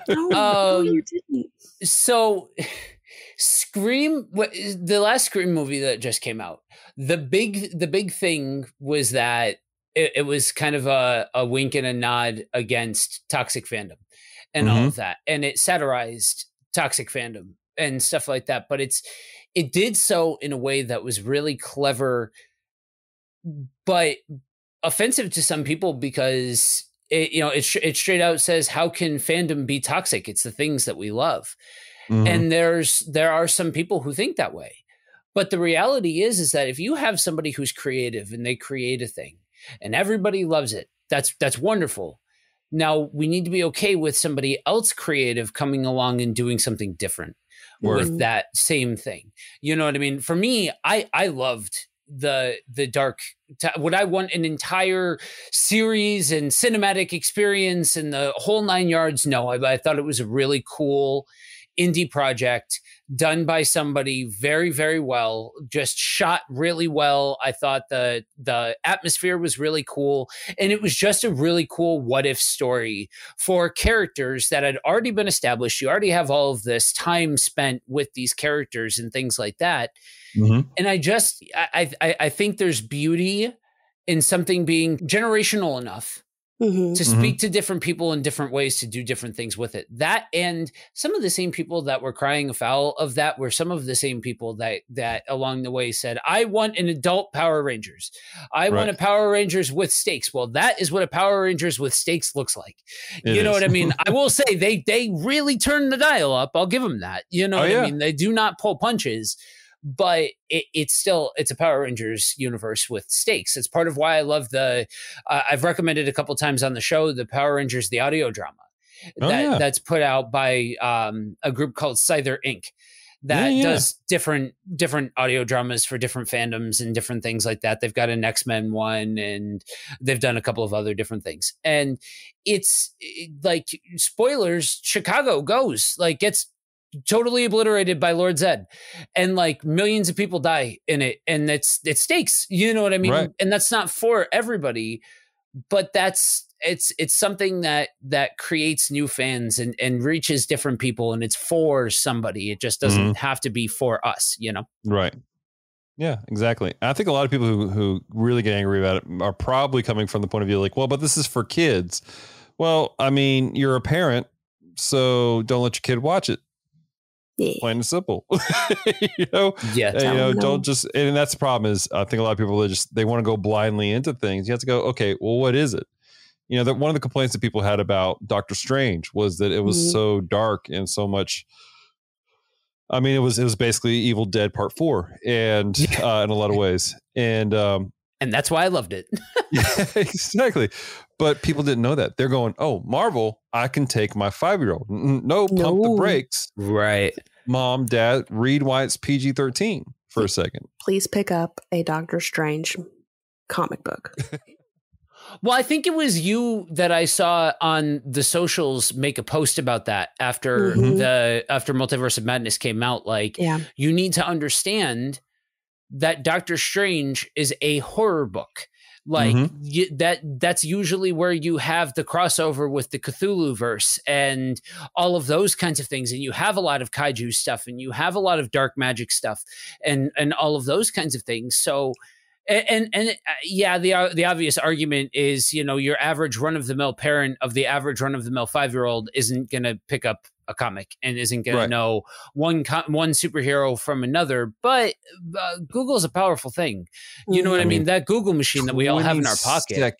No, you didn't. So Scream, the last Scream movie that just came out, the big thing was that it was kind of a wink and a nod against toxic fandom and all of that. And it satirized toxic fandom and stuff like that. But it did so in a way that was really clever, but offensive to some people, because it straight out says, how can fandom be toxic? It's the things that we love. And there are some people who think that way. But the reality is that if you have somebody who's creative and they create a thing and everybody loves it, that's wonderful. Now we need to be okay with somebody else creative coming along and doing something different with that same thing. You know what I mean? For me, I loved the dark, would I want an entire series and cinematic experience and the whole 9 yards? No, I thought it was a really cool indie project done by somebody very, very well, just shot really well. I thought the atmosphere was really cool. And it was just a really cool what if story for characters that had already been established. You already have all of this time spent with these characters and things like that. And I think there's beauty in something being generational enough to speak to different people in different ways, to do different things with it. That, and some of the same people that were crying afoul of that were some of the same people that along the way said, I want an adult Power Rangers. I want a Power Rangers with stakes. Well, that is what a Power Rangers with stakes looks like. You know what I mean? I will say they really turned the dial up. I'll give them that. You know what I mean? They do not pull punches. but it's a Power Rangers universe with stakes. It's part of why I love I've recommended a couple times on the show, the Power Rangers, the audio drama that's put out by a group called Scyther Inc. that does different audio dramas for different fandoms and different things like that. They've got an X-Men one, and they've done a couple of other different things. And it's like, spoilers, Chicago gets totally obliterated by Lord Zed, and like millions of people die in it, and it's stakes, you know what I mean? Right. And that's not for everybody, but it's something that creates new fans and reaches different people, and it's for somebody. It just doesn't have to be for us, you know? Right. Yeah, exactly. I think a lot of people who really get angry about it are probably coming from the point of view like, well, but this is for kids. Well, I mean, you're a parent, so don't let your kid watch it. Yeah. Plain and simple. You know? Yeah. Don't just, and that's the problem is I think a lot of people they want to go blindly into things. You have to go, okay, well, what is it? You know, that one of the complaints that people had about Doctor Strange was that it was so dark and so much. I mean, it was basically Evil Dead Part 4, and in a lot of ways, and that's why I loved it. Yeah, exactly. But people didn't know that. They're going, "Oh, Marvel, I can take my 5-year-old." No, pump the brakes. Right, Mom, Dad, read why it's PG-13 for a second. Please pick up a Doctor Strange comic book. Well, I think it was you that I saw on the socials make a post about that after after Multiverse of Madness came out. Like, you need to understand that Doctor Strange is a horror book. Like that's usually where you have the crossover with the Cthulhu verse and all of those kinds of things. And you have a lot of kaiju stuff, and you have a lot of dark magic stuff, and all of those kinds of things. So, the obvious argument is, you know, your average run-of-the-mill parent of the average run-of-the-mill 5-year-old isn't going to pick up a comic and isn't going to know one superhero from another. But Google's a powerful thing. You know what I mean? That Google machine that we all have in our pocket.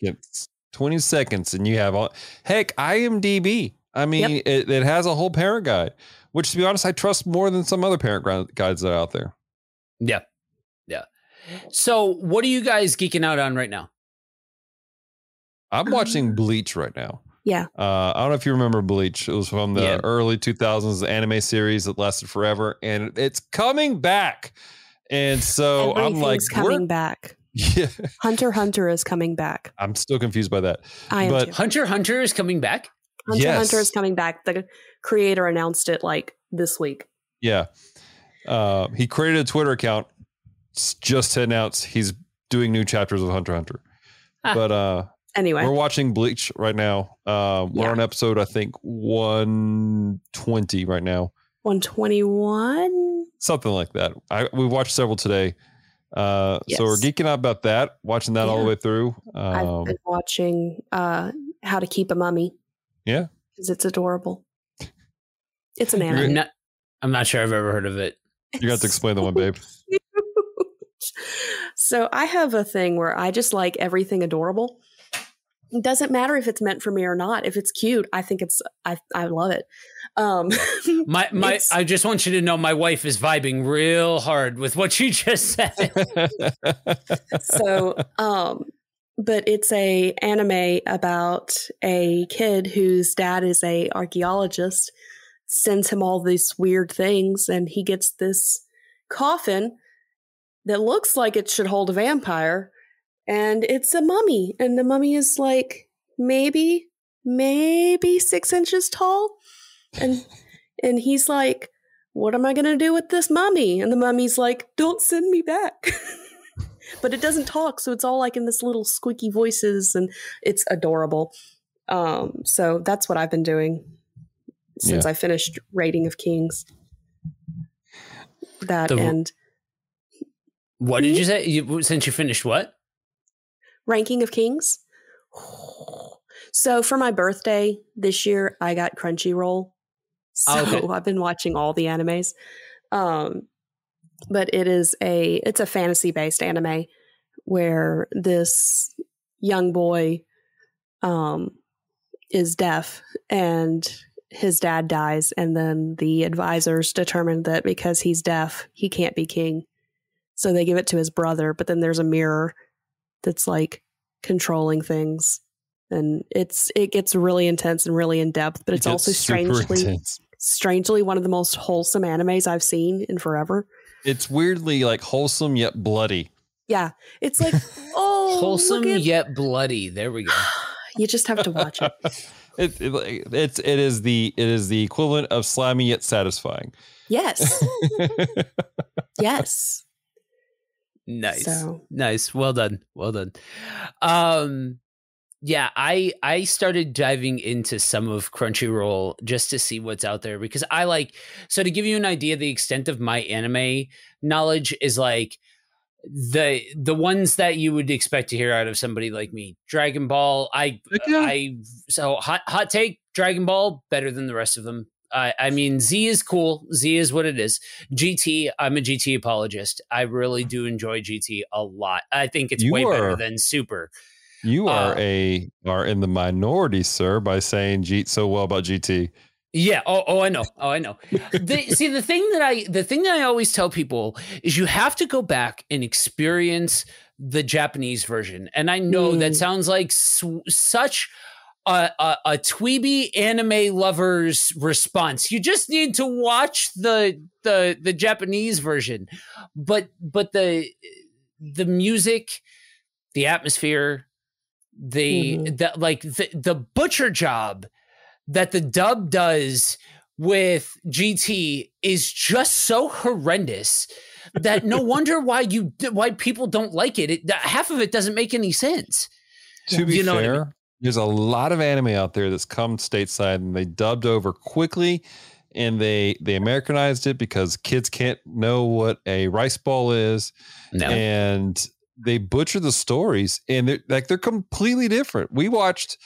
20 seconds, and you have IMDb. I mean, it has a whole parent guide, which, to be honest, I trust more than some other parent guides that are out there. Yeah. Yeah. So what are you guys geeking out on right now? I'm watching Bleach right now. Yeah. I don't know if you remember Bleach. It was from the early 2000s anime series that lasted forever, and it's coming back. And so I'm like, coming back. Yeah. Hunter x Hunter is coming back. I'm still confused by that. I am too. Hunter x Hunter is coming back? Hunter x Hunter is coming back. The creator announced it like this week. Yeah. He created a Twitter account just to announce he's doing new chapters of Hunter x Hunter. But anyway, we're watching Bleach right now. We're on episode, I think, 120 right now. 121? Something like that. We watched several today. So we're geeking out about that, watching that all the way through. I've been watching How to Keep a Mummy. Yeah. Because it's adorable. It's an anime. I'm not sure I've ever heard of it. You're going to have to explain the one, babe. So I have a thing where I just like everything adorable. It doesn't matter if it's meant for me or not. If it's cute, I think I love it. I just want you to know my wife is vibing real hard with what you just said. So, but it's a anime about a kid whose dad is a archaeologist, sends him all these weird things, and he gets this coffin that looks like it should hold a vampire, and it's a mummy, and the mummy is like maybe 6 inches tall, and he's like, what am I going to do with this mummy? And the mummy's like, don't send me back. But it doesn't talk, so it's all like in this little squeaky voices, and it's adorable. So that's what I've been doing since I finished Rating of Kings. What did you say? Since you finished what? Ranking of Kings. So for my birthday this year, I got Crunchyroll. So I've been watching all the animes. But it's a fantasy-based anime where this young boy is deaf, and his dad dies, and then the advisors determined that because he's deaf, he can't be king. So they give it to his brother, but then there's a mirror that's like controlling things. And it gets really intense and really in depth, but it's also strangely one of the most wholesome animes I've seen in forever. It's weirdly like wholesome yet bloody. Yeah. It's like, oh, wholesome yet bloody. There we go. You just have to watch it. It is the equivalent of slimy yet satisfying. Yes. Yes. Nice. Well done. Yeah, I started diving into some of Crunchyroll just to see what's out there because so to give you an idea, the extent of my anime knowledge is like the ones that you would expect to hear out of somebody like me. Dragon Ball, so hot take, Dragon Ball better than the rest of them. I mean, Z is cool. Z is what it is. GT, I'm a GT apologist. I really do enjoy GT a lot. I think it's better than Super. You are in the minority, sir, by saying so well about GT. Yeah. Oh, I know. The thing that I always tell people is you have to go back and experience the Japanese version. And I know that sounds like such a tweeby anime lover's response. You just need to watch the Japanese version, but the music, the atmosphere, the butcher job that the dub does with GT is just so horrendous that no wonder why people don't like it. Half of it doesn't make any sense. To be fair, there's a lot of anime out there that's come stateside and they dubbed over quickly and they Americanized it because kids can't know what a rice ball is. No. And they butcher the stories and they're completely different. We watched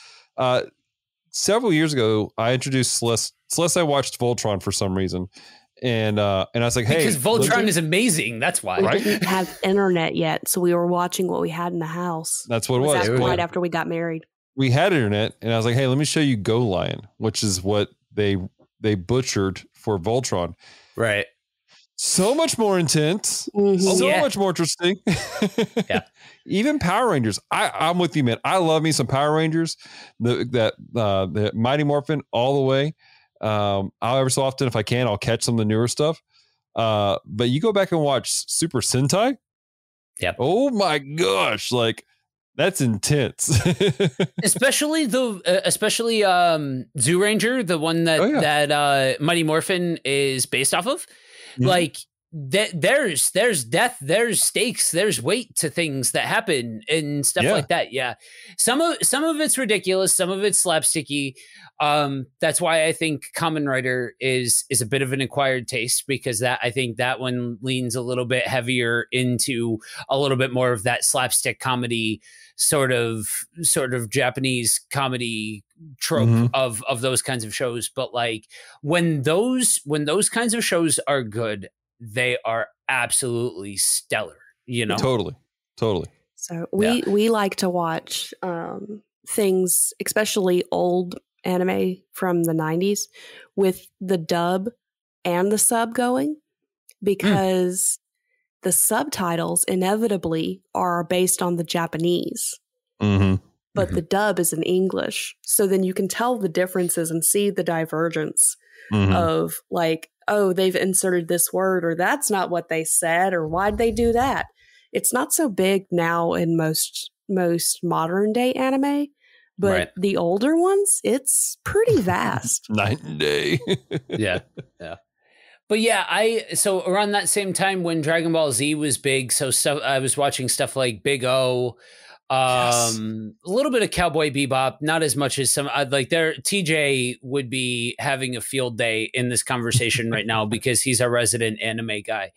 several years ago, I introduced Celeste. I watched Voltron for some reason. And I was like, hey, because Voltron is amazing. That's why. We didn't have internet yet. So we were watching what we had in the house. That's what it was. Right after we got married. We had internet and I was like, hey, let me show you Go Lion, which is what they butchered for Voltron. Right. So much more intense. Mm-hmm. Much more interesting. Yeah. Even Power Rangers. I'm with you, man. I love me some Power Rangers. The Mighty Morphin all the way. I'll every so often, if I can, I'll catch some of the newer stuff. But you go back and watch Super Sentai. Yeah. Oh my gosh. Like that's intense. especially Zoo Ranger, the one that Mighty Morphin is based off of. Mm-hmm. Like there's death, there's stakes, there's weight to things that happen and stuff like that. Yeah. Some of it's ridiculous. Some of it's slapsticky. That's why I think Kamen Rider is a bit of an acquired taste because I think that one leans a little bit heavier into a little bit more of that slapstick comedy sort of Japanese comedy trope of those kinds of shows. But like when those kinds of shows are good, they are absolutely stellar, you know? Totally. So we like to watch things, especially old anime from the 90s with the dub and the sub going because the subtitles inevitably are based on the Japanese, but the dub is in English. So then you can tell the differences and see the divergence of like, oh, they've inserted this word or that's not what they said or why'd they do that? It's not so big now in most modern day anime. But the older ones, it's pretty vast. Night and day. Yeah. But yeah, so around that same time when Dragon Ball Z was big, I was watching stuff like Big O, a little bit of Cowboy Bebop, not as much as some. TJ would be having a field day in this conversation right now because he's our resident anime guy.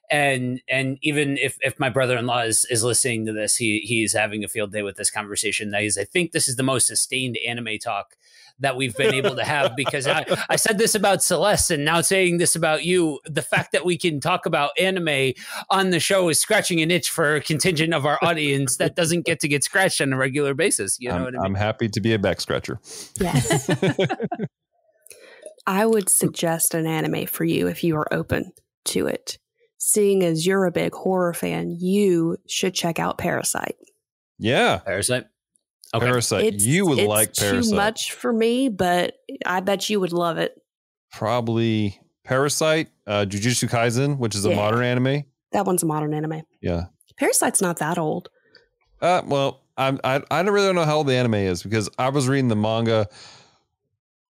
And even if my brother-in-law is listening to this, he's having a field day with this conversation. I think this is the most sustained anime talk that we've been able to have because I said this about Celeste and now saying this about you. The fact that we can talk about anime on the show is scratching an itch for a contingent of our audience that doesn't get scratched on a regular basis. You know what I mean? I'm happy to be a back scratcher. Yes. I would suggest an anime for you if you are open to it. seeing as you're a big horror fan, you should check out Parasite. Yeah. Parasite. Okay. Parasite. You would like Parasite. Too much for me, but I bet you would love it. Probably Parasite, Jujutsu Kaisen, which is a modern anime. That one's a modern anime. Yeah. Parasite's not that old. Well, I don't really know how old the anime is because I was reading the manga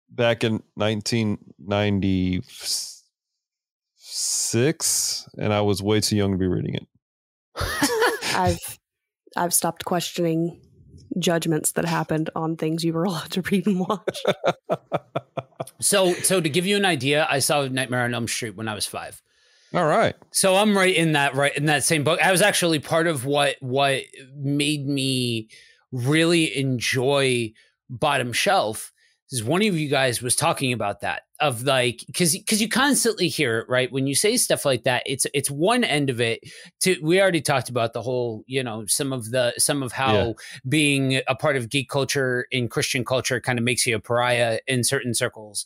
back in 1996, and I was way too young to be reading it. I've stopped questioning judgments that happened on things you were allowed to read and watch. So to give you an idea, I saw Nightmare on Elm Street when I was 5. All right. So I'm right in that same book. I was actually part of what made me really enjoy Bottom Shelf. Is one of you guys was talking about that, of like, because you constantly hear it, right? When you say stuff like that, it's one end of it. We already talked about the whole, some of how being a part of geek culture in Christian culture kind of makes you a pariah in certain circles,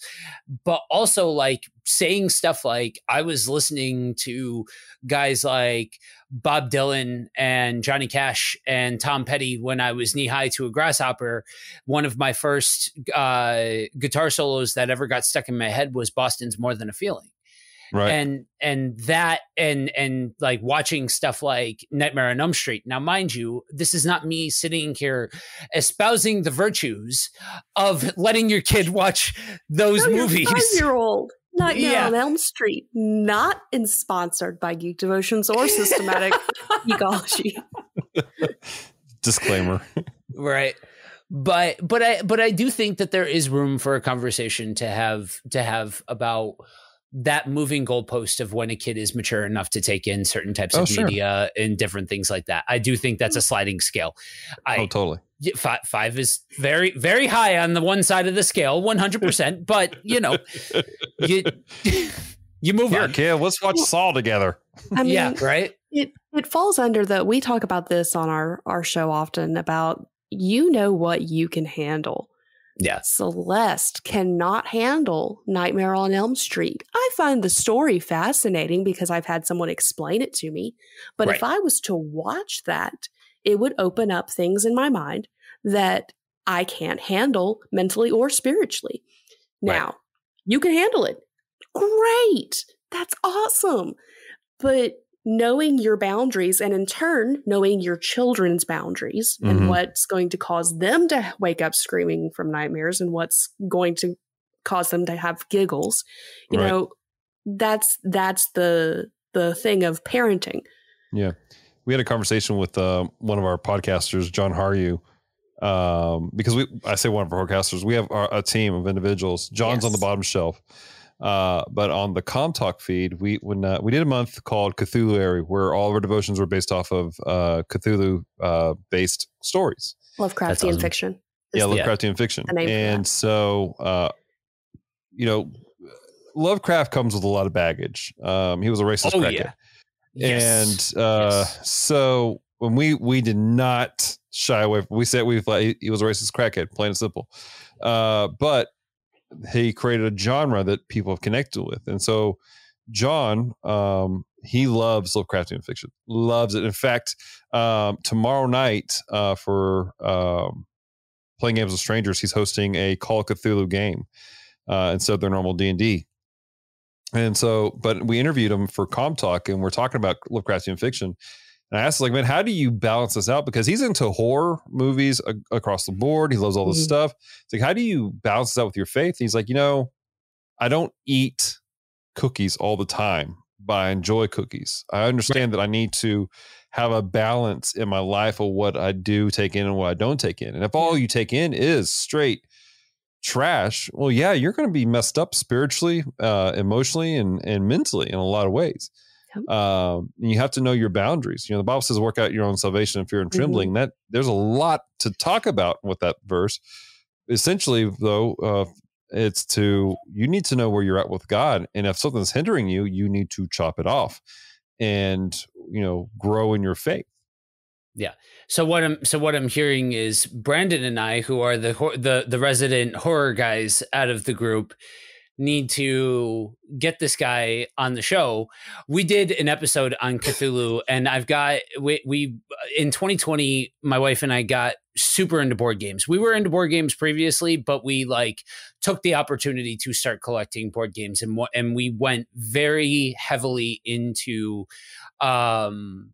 but also like saying stuff like, I was listening to guys like Bob Dylan and Johnny Cash and Tom Petty when I was knee high to a grasshopper. One of my first guitar solos that ever got stuck in my head was Boston's More Than a Feeling. Right. And like watching stuff like Nightmare on Elm Street. Now, mind you, this is not me sitting here espousing the virtues of letting your kid watch those movies. 5-year-old. Nightmare on Elm Street, not sponsored by Geek Devotions or Systematic Geekology. Disclaimer. Right. But I do think that there is room for a conversation to have about that moving goalpost of when a kid is mature enough to take in certain types of media and different things like that. I do think that's a sliding scale. Totally. 5 is very, very high on the one side of the scale, 100%. But you move on. Kid, let's watch Saw together. I mean, yeah, right. It falls under we talk about this on our show often about what you can handle. Yeah. Celeste cannot handle Nightmare on Elm Street. I find the story fascinating because I've had someone explain it to me. But if I was to watch that, it would open up things in my mind that I can't handle mentally or spiritually. Now, you can handle it. Great. That's awesome. But knowing your boundaries and in turn, knowing your children's boundaries and what's going to cause them to wake up screaming from nightmares and what's going to cause them to have giggles, that's the thing of parenting. Yeah. We had a conversation with one of our podcasters, John Haryu, because I say one of our podcasters, we have a team of individuals. John's on the bottom shelf. But on the ComTalk feed, we did a month called Cthulhu, where all of our devotions were based off of Cthulhu based stories. Lovecraftian fiction. Lovecraftian fiction. And so, Lovecraft comes with a lot of baggage. He was a racist crackhead. Yes. And so when we did not shy away, we said he was a racist crackhead, plain and simple. But he created a genre that people have connected with. And so John, he loves Lovecraftian fiction, loves it. In fact, tomorrow night for Playing Games with Strangers, he's hosting a Call of Cthulhu game instead of their normal D&D. And so, but we interviewed him for ComTalk and we're talking about Lovecraftian fiction. And I asked, like, man, how do you balance this out? Because he's into horror movies across the board. He loves all this stuff. It's like, how do you balance this out with your faith? And he's like, I don't eat cookies all the time, but I enjoy cookies. I understand that I need to have a balance in my life of what I do take in and what I don't take in. And if all you take in is straight trash, well, yeah, you're going to be messed up spiritually, emotionally, and mentally in a lot of ways. And you have to know your boundaries. The Bible says, work out your own salvation in fear and trembling. That there's a lot to talk about with that verse. Essentially, though, you need to know where you're at with God. And if something's hindering you, you need to chop it off and, grow in your faith. Yeah. So what I'm hearing is Brandon and I, who are the resident horror guys out of the group, need to get this guy on the show. We did an episode on Cthulhu, and we in 2020, my wife and I got super into board games. We were into board games previously, but we like took the opportunity to start collecting board games, and we went very heavily into the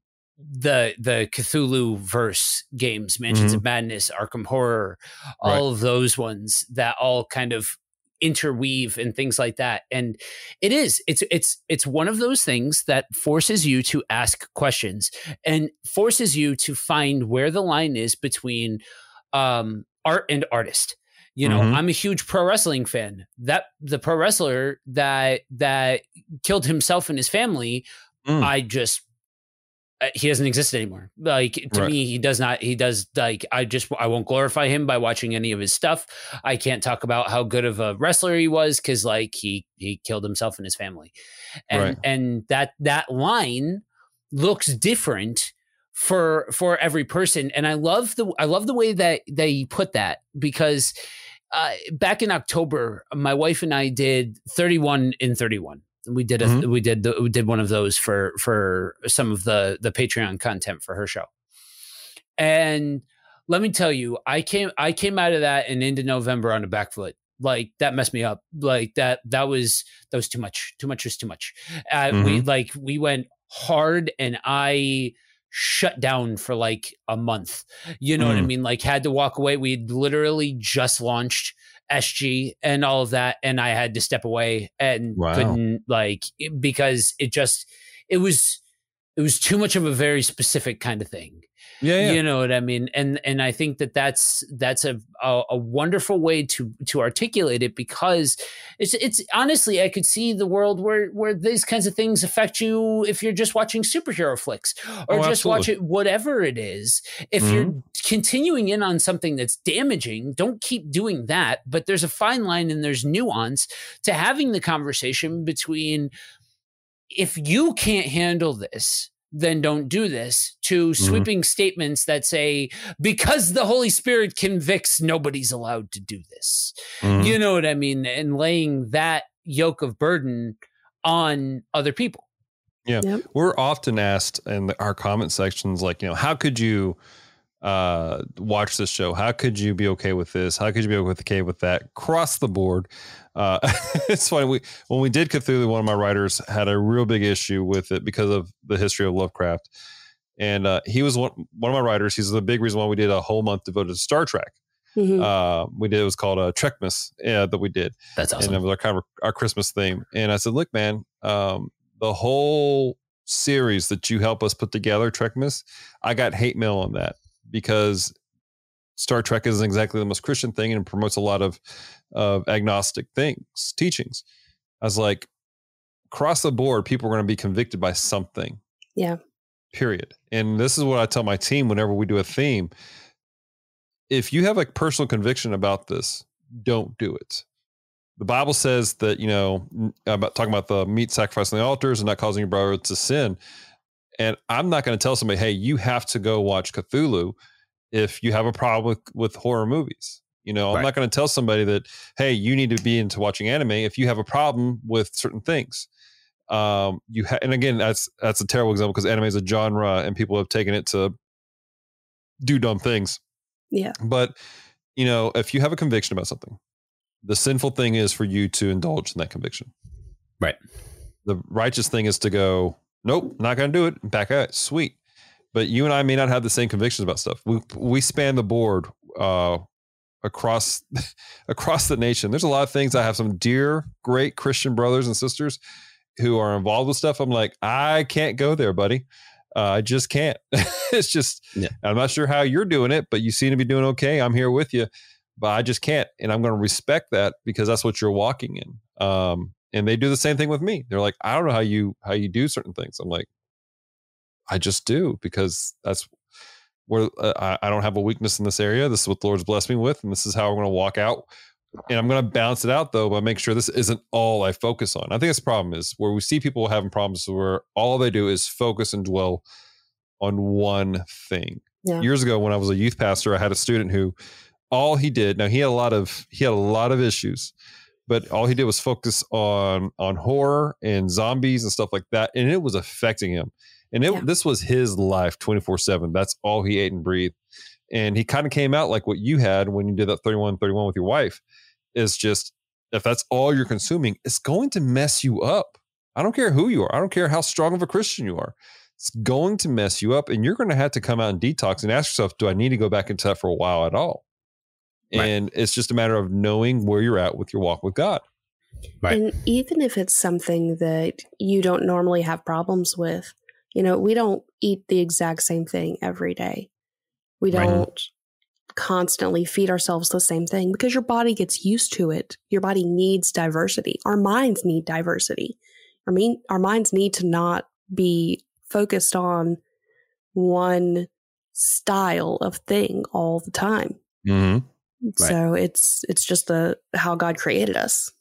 Cthulhu verse games, Mansions of Madness, Arkham Horror, all of those ones that all kind of interweave and things like that. And it's one of those things that forces you to ask questions and forces you to find where the line is between art and artist. You know, I'm a huge pro wrestling fan. That the pro wrestler that killed himself and his family, he doesn't exist anymore. Like, to me, he does not, I won't glorify him by watching any of his stuff. I can't talk about how good of a wrestler he was, because like he killed himself and his family. And that line looks different for every person. And I love the way that they put that, because back in October, my wife and I did 31 in 31. We did we did one of those for some of the Patreon content for her show. And let me tell you, I came out of that and into November on a back foot. Like, that messed me up. Like that was too much. Too much was too much. We went hard, and I shut down for like a month. You know what I mean? Like, had to walk away. We'd literally just launched SG and all of that, and I had to step away and couldn't, like, because it was too much of a very specific kind of thing. You know what I mean? And I think that's a wonderful way to articulate it, because it's honestly, I could see the world where these kinds of things affect you if you're just watching superhero flicks or just watch it, whatever it is. If you're continuing in on something that's damaging, don't keep doing that. But there's a fine line and there's nuance to having the conversation between, if you can't handle this, then don't do this, to sweeping statements that say, because the Holy Spirit convicts, nobody's allowed to do this. You know what I mean? And laying that yoke of burden on other people. Yeah. Yep. We're often asked in our comment sections, like, you know, how could you watch this show? How could you be okay with this? How could you be okay with that? Across the board. It's funny. When we did Cthulhu, one of my writers had a real big issue with it because of the history of Lovecraft. And he was one of my writers. He's the big reason why we did a whole month devoted to Star Trek. It was called Trekmas that we did. That's awesome. And it was our Christmas theme. And I said, look, man, the whole series that you help us put together, Trekmas, I got hate mail on that, because Star Trek isn't exactly the most Christian thing, and it promotes a lot of agnostic teachings. I was like, across the board, people are going to be convicted by something. Yeah. Period. And this is what I tell my team whenever we do a theme. If you have a personal conviction about this, don't do it. The Bible says that, you know, about talking about the meat sacrifice on the altars and not causing your brother to sin. And I'm not going to tell somebody, hey, you have to go watch Cthulhu if you have a problem with horror movies. You know, I'm not going to tell somebody that, hey, you need to be into watching anime if you have a problem with certain things. And again, that's a terrible example, because anime is a genre and people have taken it to do dumb things. Yeah. But, you know, if you have a conviction about something, the sinful thing is for you to indulge in that conviction. Right. The righteous thing is to go, nope, not going to do it, and back out. Sweet. But you and I may not have the same convictions about stuff. We span the board across the nation. There's a lot of things. I have some dear, great Christian brothers and sisters who are involved with stuff. I'm like, I can't go there, buddy. I just can't. It's just, I'm not sure how you're doing it, but you seem to be doing okay. I'm here with you, but I just can't. And I'm going to respect that, because that's what you're walking in. And they do the same thing with me. They're like, I don't know how you do certain things. I'm like, I just do, because that's where I don't have a weakness in this area. This is what the Lord's blessed me with, and this is how I'm going to walk out. And I'm going to balance it out, though, by making sure this isn't all I focus on. I think that's the problem, is where we see people having problems where all they do is focus and dwell on one thing. Yeah. Years ago, when I was a youth pastor, I had a student who all he did, now he had a lot of issues, but all he did was focus on horror and zombies and stuff like that, and it was affecting him. And this was his life 24/7. That's all he ate and breathed. And he kind of came out like what you had when you did that 31-31 with your wife. Is just, if that's all you're consuming, it's going to mess you up. I don't care who you are. I don't care how strong of a Christian you are. It's going to mess you up, and you're going to have to come out and detox and ask yourself, do I need to go back into that for a while at all? Right. And it's just a matter of knowing where you're at with your walk with God. Right. And even if it's something that you don't normally have problems with, we don't eat the exact same thing every day. We don't constantly feed ourselves the same thing because your body gets used to it. Your body needs diversity. Our minds need diversity. Our minds need to not be focused on one style of thing all the time. Mm-hmm. So it's just how God created us.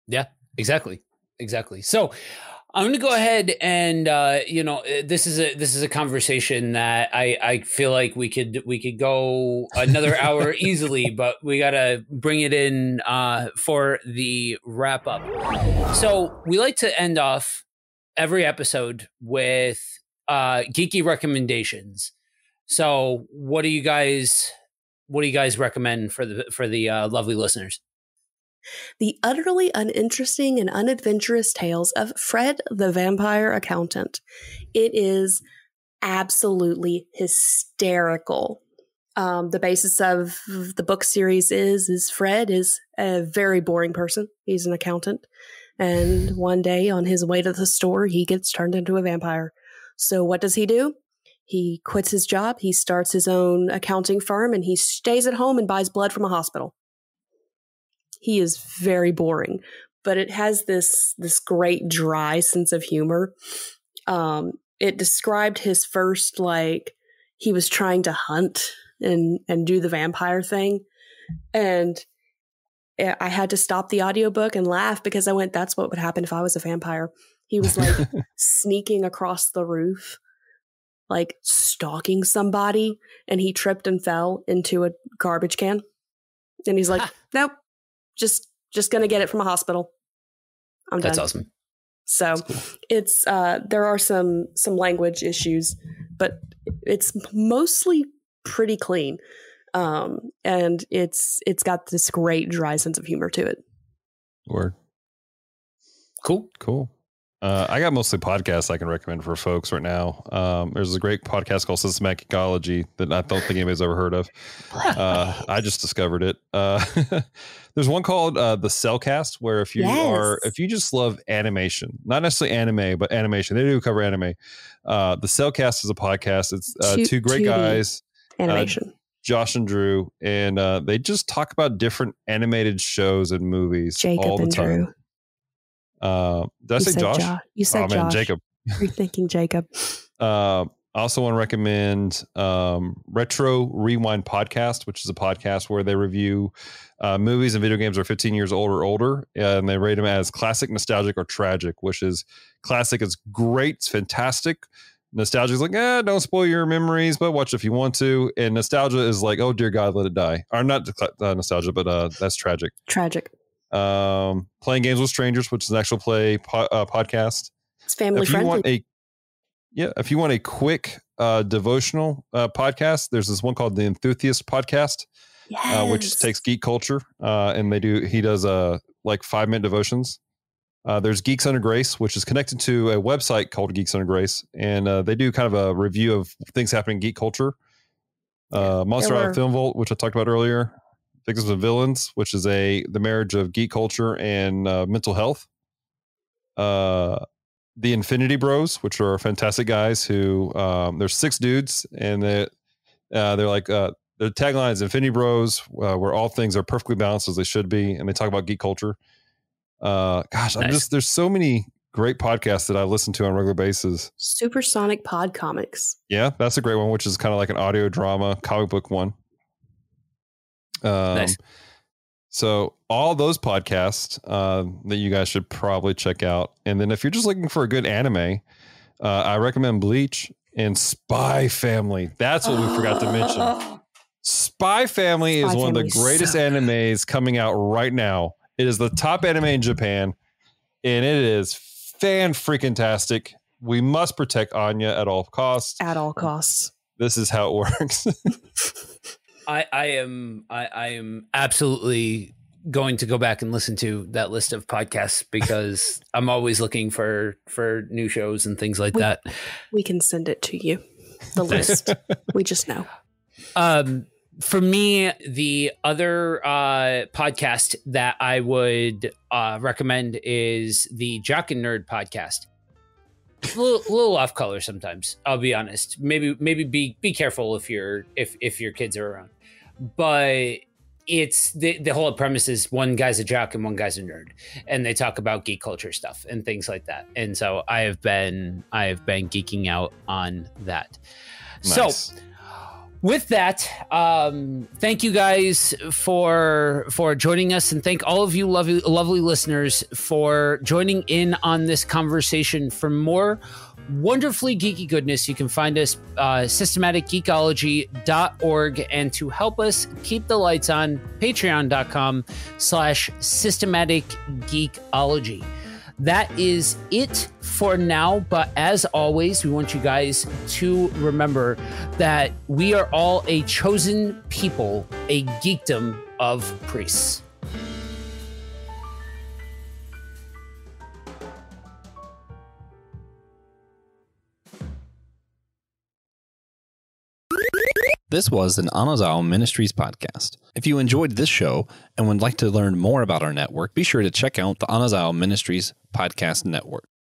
Yeah, exactly. So I'm going to go ahead and this is a conversation that I feel like we could go another hour easily, but we got to bring it in for the wrap up. So we like to end off every episode with geeky recommendations. So what do you guys recommend for the lovely listeners? The utterly uninteresting and unadventurous tales of Fred the Vampire Accountant. It is absolutely hysterical. The basis of the book series is Fred is a very boring person. He's an accountant. And one day on his way to the store, he gets turned into a vampire. So what does he do? He quits his job. He starts his own accounting firm, and he stays at home and buys blood from a hospital. He is very boring, but it has this great dry sense of humor. It described his first, he was trying to hunt and do the vampire thing. And I had to stop the audiobook and laugh because I went, that's what would happen if I was a vampire. He was sneaking across the roof, stalking somebody, and he tripped and fell into a garbage can. And he's like, nope. Just going to get it from a hospital. I'm done. That's awesome. So cool. It's there are some language issues, but it's mostly pretty clean. And it's got this great dry sense of humor to it. Word. Cool. I got mostly podcasts I can recommend for folks right now. There's a great podcast called Systematic Ecology that I don't think anybody's ever heard of. I just discovered it. There's one called the Cellcast, where if you just love animation, not necessarily anime, but animation, they do cover anime. The Cellcast is a podcast. It's two great guys, animation. Josh and Drew, and they just talk about different animated shows and movies Jacob all the and time. Drew. Did I say Josh? You said Josh. Jacob. You're thinking Jacob. I also want to recommend Retro Rewind Podcast, which is a podcast where they review movies and video games that are 15 years old or older, and they rate them as classic, nostalgic, or tragic, which is classic is great. It's fantastic. Nostalgia is don't spoil your memories, but watch if you want to. And nostalgia is oh, dear God, let it die. Or not nostalgia, but that's tragic. Tragic. Playing Games with Strangers, which is an actual play podcast. It's family friendly. If you want a quick devotional podcast, there's this one called the Enthusiast Podcast, which takes geek culture, and he does 5-minute devotions. There's Geeks Under Grace, which is connected to a website called Geeks Under Grace, and they do kind of a review of things happening in geek culture. Monster Out of Film Vault, which I talked about earlier. Victims and Villains, which is the marriage of geek culture and mental health. The Infinity Bros, which are fantastic guys who there's 6 dudes, and their tagline is Infinity Bros, where all things are perfectly balanced as they should be, and they talk about geek culture. Nice. There's so many great podcasts that I listen to on a regular basis. Supersonic Pod Comics. Yeah, that's a great one, which is kind of like an audio drama comic book one. Nice. So all those podcasts that you guys should probably check out. And then if you're just looking for a good anime, I recommend Bleach and Spy Family. That's what we forgot to mention. Spy Family is one of the greatest animes coming out right now. It is the top anime in Japan, and it is fan-freaking-tastic. We must protect Anya at all costs. At all costs. This is how it works. I am absolutely going to go back and listen to that list of podcasts because I'm always looking for new shows and things like that. We can send it to you. The list. We just know. For me, the other podcast that I would recommend is the Jock and Nerd podcast. A little off color sometimes, I'll be honest. Maybe be careful if your kids are around. But it's the whole premise is one guy's a jock and one guy's a nerd, and they talk about geek culture stuff and things like that. And so I have been geeking out on that. Nice. So with that, thank you guys for joining us, and thank all of you lovely listeners for joining in on this conversation. For more wonderfully geeky goodness, you can find us systematicgeekology.org, and to help us keep the lights on, patreon.com/systematicgeekology. That is it for now, but as always, we want you guys to remember that we are all a chosen people, a geekdom of priests. This was an Anazao Ministries podcast. If you enjoyed this show and would like to learn more about our network, be sure to check out the Anazao Ministries Podcast Network.